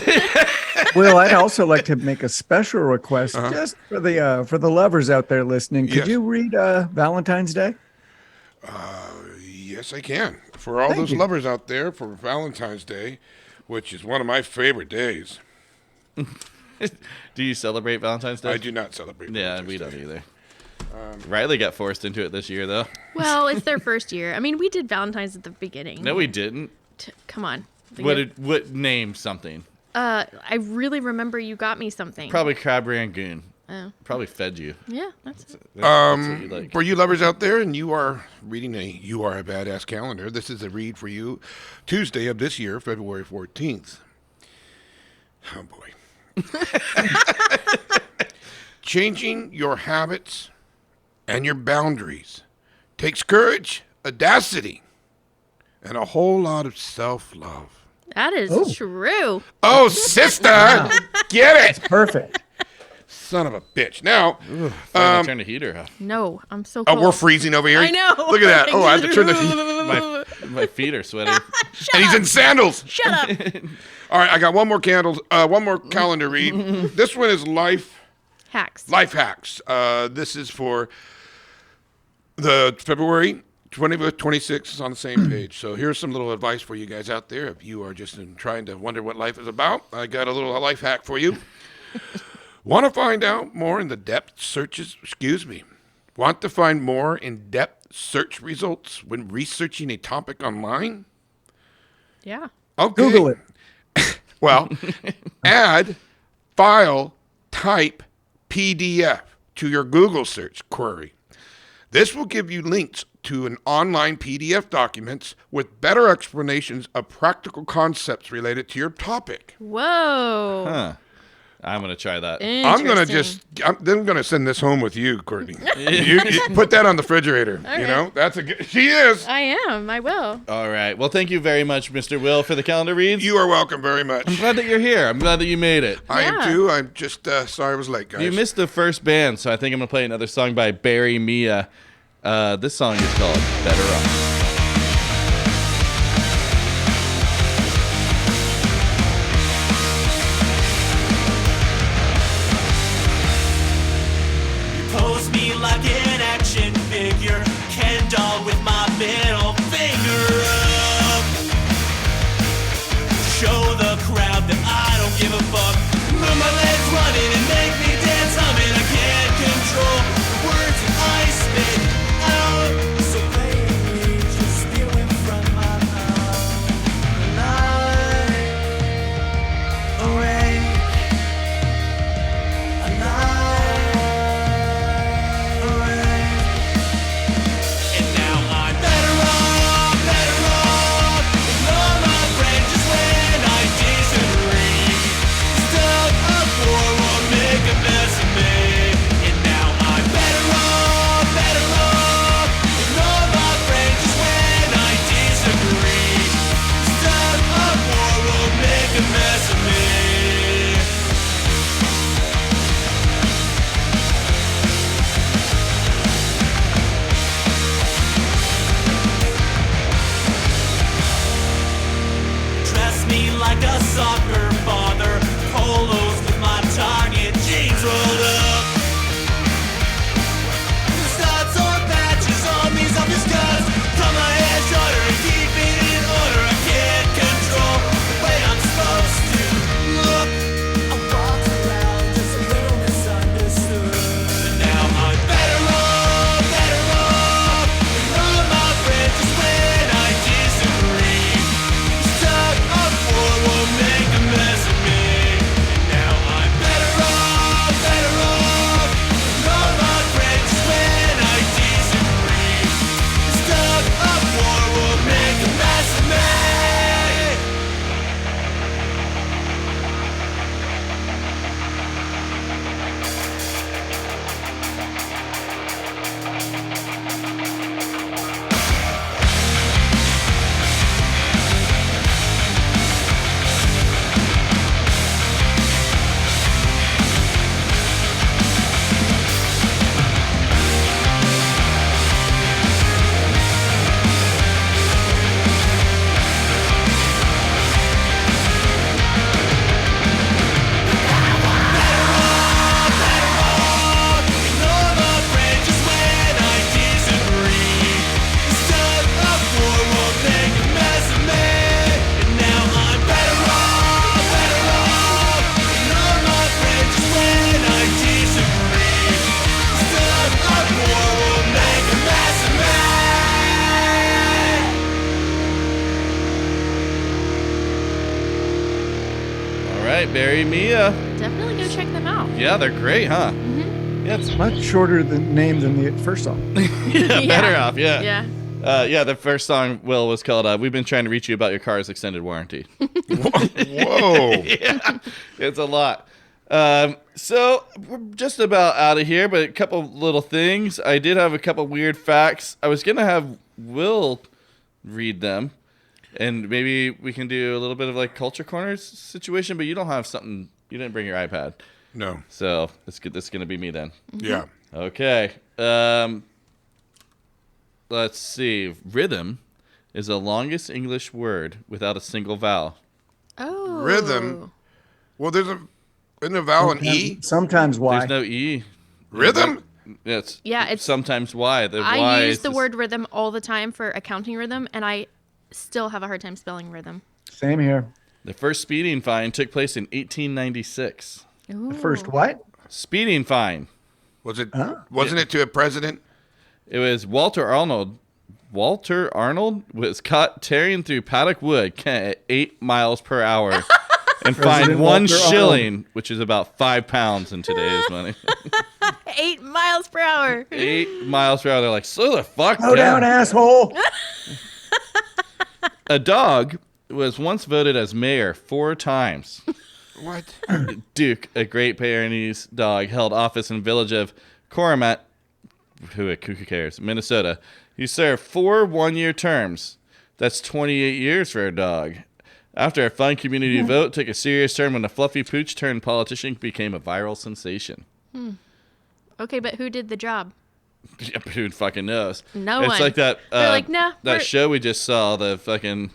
Will, I'd also like to make a special request just for the lovers out there listening. Could Yes. you read Valentine's Day? Yes, I can. For all Thank those you. lovers out there, for Valentine's Day, which is one of my favorite days. Do you celebrate Valentine's Day? I do not celebrate. Yeah, Valentine's we Day. don't either. Riley got forced into it this year, though. Well, it's their first year. I mean, we did Valentine's at the beginning. No, we didn't. Come on. What name something? I really remember you got me something. Probably crab rangoon. Oh. Probably fed you. Yeah, that's it. That's what you like. For you lovers out there, and you are reading You Are a Badass calendar, this is a read for you Tuesday of this year, February 14th. Oh, boy. Changing your habits and your boundaries takes courage, audacity, and a whole lot of self-love. That is true. Oh, sister! Get it! Perfect. Son of a bitch. Now, Finally turn the heater off. No, I'm so oh, cold. we're freezing over here. I know. Look at that. Oh, I have to turn the heat. My feet are sweating. And he's in sandals. Shut up. All right, I got one more calendar read. This one is life Hacks. hacks. This is for the February 25th, 26th is on the same page. So here's some little advice for you guys out there. If you are just trying to wonder what life is about, I got a little life hack for you. Want to find out more in the depth searches? Want to find more in-depth search results when researching a topic online? Yeah. Okay. Google it. Well, add file type PDF to your Google search query. This will give you links to an online PDF documents with better explanations of practical concepts related to your topic. Whoa. Huh. I'm going to try that. I'm gonna send this home with you, Courtney. you put that on the refrigerator. All you right. know, that's a good. She is. I am. I will. All right. Well, thank you very much, Mr. Will, for the calendar reads. You are welcome very much. I'm glad that you're here. I'm glad that you made it. I am Yeah. too. I'm just sorry I was late, guys. You missed the first band, so I think I'm going to play another song by Barry Mia. This song is called Better Off. Pose me like an action figure, Ken doll with my middle finger up. Show the crowd that I don't give a fuck. Move my legs running and make me dance, humming. I can't control the words that I spit out. So baby, just stealing from my mouth. Alive, awake, alive. And now I'm better off. Ignore my friends just when I disagree. Stuck up for will make a mess of me. And now I'm better off. Ignore my friends just when I disagree. Stuck up for will make a mess of me. Dress me like a soccer father, polos with my target jeans rolled up. Studs or patches on these obvious cuts. Cut my hair shorter and keep it in order. I can't control the way I'm supposed to look. I walk around just a little misunderstood. And now I'm better off. Ignore my friends just when I disagree. Stuck up for will make a mess of me. right, Barry Mia. Definitely go check them out. Yeah, they're great, huh? Mm-hmm. Yeah, it's Much shorter name than the first song. better off. Yeah. Yeah. The first song, Will, was called "We've Been Trying to Reach You About Your Car's Extended Warranty." Whoa. Yeah, it's a lot. So we're just about out of here, but a couple little things. I did have a couple weird facts. I was gonna have Will read them, and maybe we can do a little bit of like culture corners situation. But you don't have something. You didn't bring your iPad, No. so it's good. This is gonna be me then. Yeah. Okay. Let's see. Rhythm is the longest English word without a single vowel. Oh. Rhythm. Well, isn't a vowel an E? Sometimes Y. There's no E. Rhythm? It's Yeah, sometimes Y. The I Y use is the word rhythm all the time for accounting rhythm, and I still have a hard time spelling rhythm. Same here. The first speeding fine took place in 1896. Ooh. The first what? Speeding fine. Wasn't it to a president? It was Walter Arnold. Walter Arnold was caught tearing through paddock wood Kent at 8 miles per hour and fined President 1 Walter shilling, Arnold. which is about 5 pounds in today's money. 8 miles per hour. 8 miles per hour. They're like, slow the fuck Slow down, asshole. A dog was once voted as mayor 4 times. What? Duke, a Great Pyrenees dog, held office in the village of Coromat, who cares, Minnesota. He served 4 one-year terms. That's 28 years for a dog. After a fun community vote took a serious turn when a fluffy pooch turned politician became a viral sensation. Okay, but who did the job? Yeah, but who fucking knows? No it's one. like that. They're like, nah, that we're- show we just saw, the fucking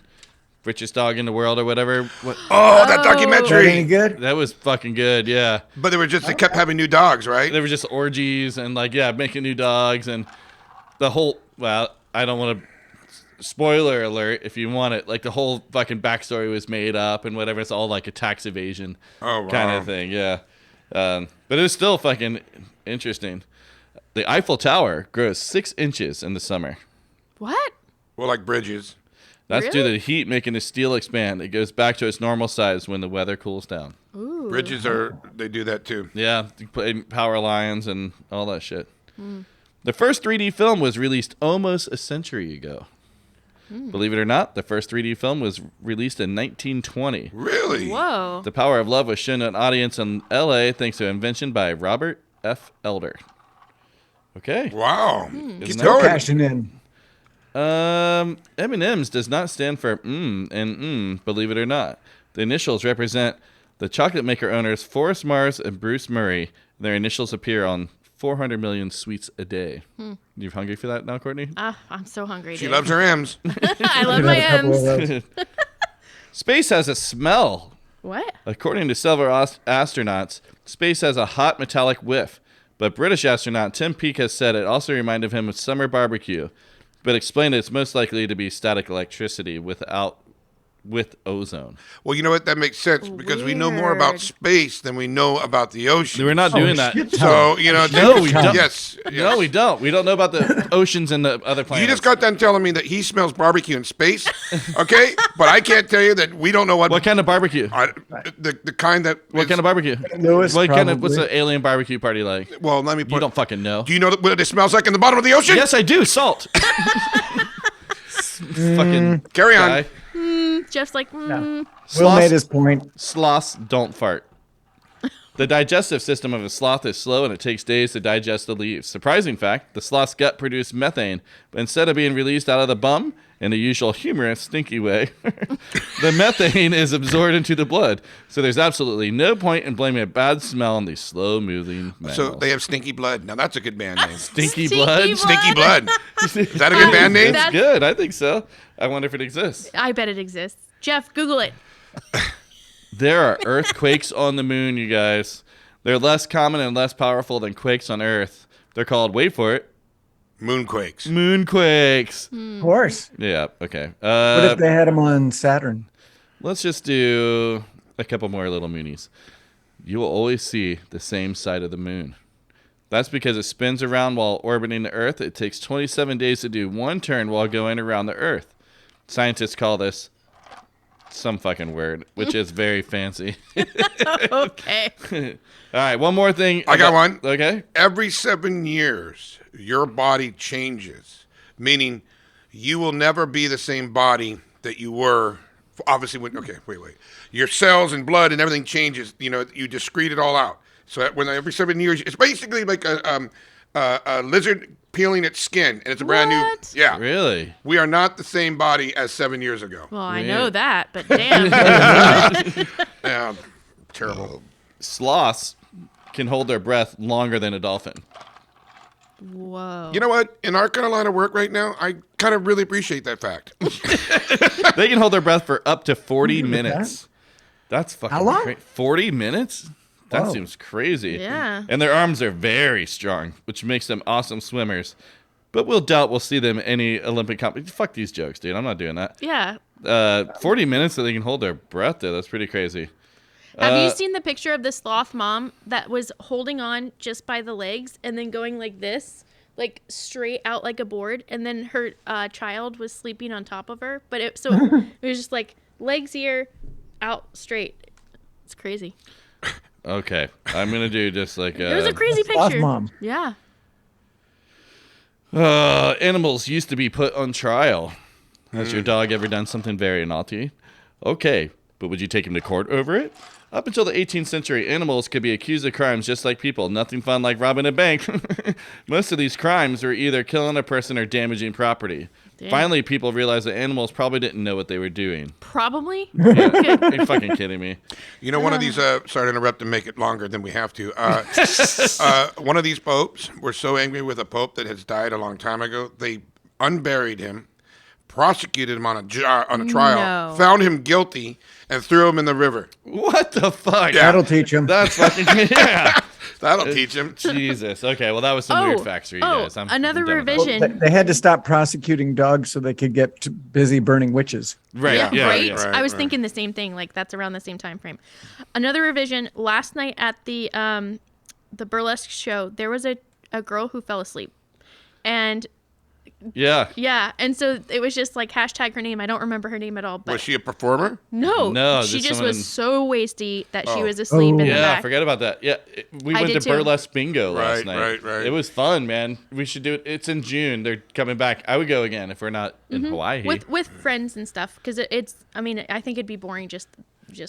richest dog in the world or whatever. Oh, that Is that any documentary. good? That was fucking good. Yeah. But they kept having new dogs, right? There were just orgies and making new dogs and the whole. Well, I don't want to. Spoiler alert! If you want it, like the whole fucking backstory was made up and whatever. It's all like a tax evasion Oh, wow. kind of thing. Yeah, but it was still fucking interesting. The Eiffel Tower grows 6 inches in the summer. What? Well, like bridges. That's due to Really? the heat making the steel expand. It goes back to its normal size when the weather cools down. Ooh. Bridges they do that too. Yeah, you put in power lines and all that shit. The first 3D film was released almost a century ago. Believe it or not, the first 3D film was released in 1920. Really? Whoa. The Power of Love was shown to an audience in L.A. thanks to an invention by Robert F. Elder. Okay. Wow. Isn't Keep that- Still going. cashing in. M&M's does not stand for and believe it or not. The initials represent the chocolate maker owners Forrest Mars and Bruce Murray. Their initials appear on 400 million sweets a day. You hungry for that now, Courtney? I'm so hungry. She dude. loves her M's. I love my Had a couple of M's. those. Space has a smell. What? According to several astronauts, space has a hot metallic whiff. But British astronaut Tim Peake has said it also reminded him of summer barbecue, but explained it's most likely to be static electricity with ozone. Well, you know what? That makes sense because we know more about Weird. space than we know about the ocean. We're not doing that. shit. So, No, we don't. Yes. No, we don't. We don't know about the oceans and the other planets. You just got done telling me that he smells barbecue in space, okay? But I can't tell you that we don't know What kind of barbecue? the kind that. What kind of barbecue? Lewis, What's probably. the alien barbecue party like? Well, let me put. You don't fucking know. Do you know what it smells like in the bottom of the ocean? Yes, I do. Salt. Fucking Carry on. guy. Jeff's like, Will Sloths- made his point. Sloths don't fart. The digestive system of a sloth is slow and it takes days to digest the leaves. Surprising fact, the sloth's gut produces methane, but instead of being released out of the bum in the usual humorous, stinky way, the methane is absorbed into the blood. So there's absolutely no point in blaming a bad smell on these slow-moving mammals. So they have stinky blood. Now that's a good band name. Stinky Stinky blood? blood. Stinky blood. Is that a good band name? That's- Good. I think so. I wonder if it exists. I bet it exists. Jeff, Google it. There are earthquakes on the moon, you guys. They're less common and less powerful than quakes on Earth. They're called, wait for it, Moonquakes. moonquakes. Of course. Yeah, okay. What if they had him on Saturn? Let's just do a couple more little moonies. You will always see the same side of the moon. That's because it spins around while orbiting the Earth. It takes 27 days to do one turn while going around the Earth. Scientists call this some fucking word, which is very fancy. Okay. All right, one more thing. I got one. Okay. Every 7 years, your body changes, meaning you will never be the same body that you were. Obviously, wait. Your cells and blood and everything changes. You discrete it all out. So when every 7 years, it's basically like a lizard peeling its skin, and it's a brand new. Yeah. Really? We are not the same body as 7 years ago. Well, I know that, but damn. Yeah, terrible. Sloths can hold their breath longer than a dolphin. Whoa. You know what? In our kind of line of work right now, I kind of really appreciate that fact. They can hold their breath for up to 40 minutes. That's fucking How long? 40 minutes? That Whoa. seems crazy. Yeah. And their arms are very strong, which makes them awesome swimmers. But we'll see them in any Olympic competition. Fuck these jokes, dude. I'm not doing that. Yeah. 40 minutes so they can hold their breath, though. That's pretty crazy. Have you seen the picture of the sloth mom that was holding on just by the legs and then going like this, like straight out like a board, and then her child was sleeping on top of her? But it was just like legs here, out straight. It's crazy. Okay. I'm going to do just like... It was a crazy sloth picture. mom. Yeah. Animals used to be put on trial. Has your dog ever done something very naughty? Okay, but would you take him to court over it? Up until the 18th century, animals could be accused of crimes just like people. Nothing fun like robbing a bank. Most of these crimes were either killing a person or damaging property. Damn. Finally, people realized that animals probably didn't know what they were doing. Probably. Yeah. Are you fucking kidding me? You know, one of these, sorry to interrupt and make it longer than we have to. One of these popes were so angry with a pope that has died a long time ago, they unburied him, prosecuted him on a trial, No. found him guilty, and threw him in the river. What the fuck? Yeah. That'll teach him. That's fucking... Yeah. That'll teach him. Jesus. Okay, well, that was some weird facts for you guys. Another I'm done with that. revision. They had to stop prosecuting dogs so they could get busy burning witches. Right. Yeah. Right. right, I was right. thinking the same thing. Like that's around the same time frame. Another revision. Last night at the burlesque show, there was a girl who fell asleep, and Yeah. and so it was just like hashtag her name. I don't remember her name at all. But Was she a performer? No, she just just someone was in- so wasty that she Oh. was asleep in the Yeah, back. forget about that. Yeah, we I went to did too. Burlesque Bingo last Right, night. right. It was fun, man. We should do it. It's in June. They're coming back. I would go again if we're not in Hawaii. with friends and stuff because it's. I mean, I think it'd be boring just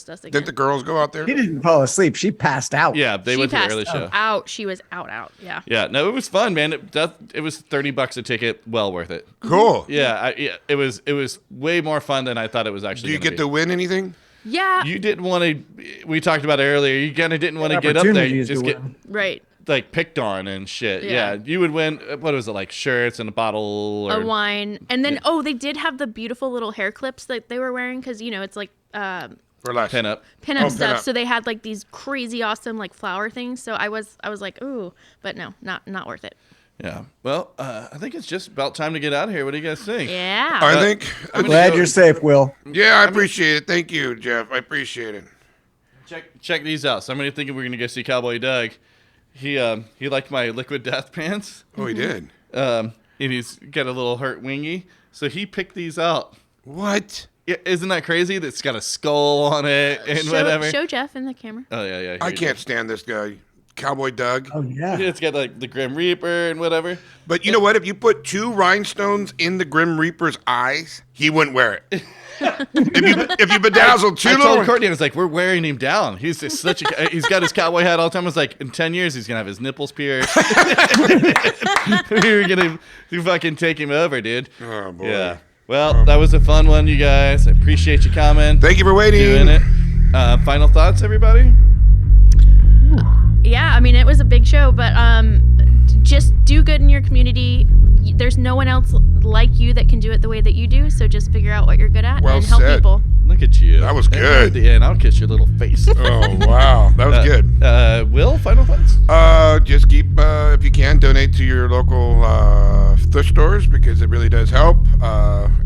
us again. Did the girls go out there? She didn't fall asleep. She passed out. Yeah, they she went to the passed early show. out. She was out. Yeah. Yeah, no, it was fun, man. It was $30 a ticket. Well worth it. Cool. Yeah, it was way more fun than I thought it was actually. Do you gonna get be. to win anything? Yeah. You didn't want to. We talked about it earlier. You kind of didn't want to get up there. You Opportunities just to get win. Right. like picked on and shit. Yeah. Yeah, you would win. What was it, like shirts and a bottle or A wine, and then they did have the beautiful little hair clips that they were wearing because it's like Relax. pin up? pinup Oh, stuff. pinup. So they had like these crazy awesome like flower things. So I was like, ooh, but no, not worth it. Yeah. Well, I think it's just about time to get out of here. What do you guys think? Yeah. I think. Glad you're safe, Will. Yeah, I appreciate it. Thank you, Jeff. I appreciate it. Check these out. Somebody thinking we're gonna go see Cowboy Doug. He liked my Liquid Death pants. Oh, he did. And he's got a little hurt wingy, so he picked these out. What? Yeah, isn't that crazy? That's got a skull on it and whatever. Show Jeff in the camera. Oh yeah. Here I you can't stand this guy, Cowboy Doug. Oh yeah. go. It's got like the Grim Reaper and whatever. But you know what? If you put 2 rhinestones in the Grim Reaper's eyes, he wouldn't wear it. if you bedazzled 2 I little. told Courtney, I was like, we're wearing him down. He's just such a. He's got his cowboy hat all the time. I was like, in 10 years, he's gonna have his nipples pierced. We were gonna fucking take him over, dude. Oh, boy. Yeah. Well, that was a fun one, you guys. I appreciate you coming. Thank you for waiting. Doing it. Final thoughts, everybody? Yeah, I mean it was a big show, but just do good in your community. There's no one else like you that can do it the way that you do, so just figure out what you're good at Well and help said. people. Look at you. That was And good. at the end, I'll kiss your little face. Oh, wow. That was good. Will, final thoughts? Just keep, if you can, donate to your local thrift stores because it really does help.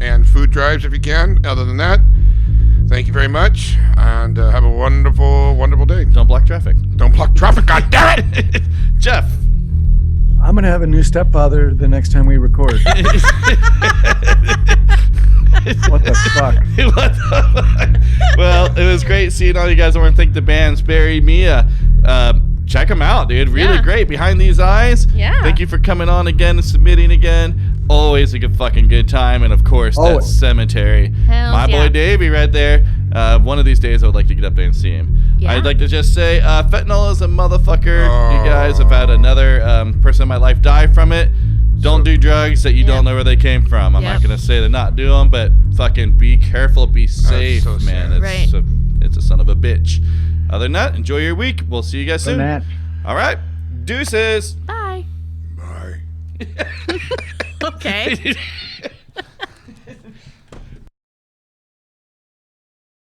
And food drives if you can. Other than that, thank you very much. And have a wonderful, wonderful day. Don't block traffic. Don't block traffic, goddammit! Jeff. I'm gonna have a new stepfather the next time we record. What the fuck? What the fuck? Well, it was great seeing all you guys. I want to thank the bands, Barry, Mia. Check them out, dude. Really great. Behind These Eyes. Yeah. Thank you for coming on again and submitting again. Always a good fucking good time. And of course, that Cemetery. Hells My boy Davey right there. One of these days I would like to get up there and see him. Yeah. I'd like to just say fentanyl is a motherfucker. You guys have had another person in my life die from it. Don't do drugs that you don't know where they came from. I'm not going to say to not do them, but fucking be careful, be safe, so man. sad. It's a son of a bitch. Other than that, enjoy your week. We'll see you guys soon. Matt. All right. Deuces. Bye. Bye. Okay.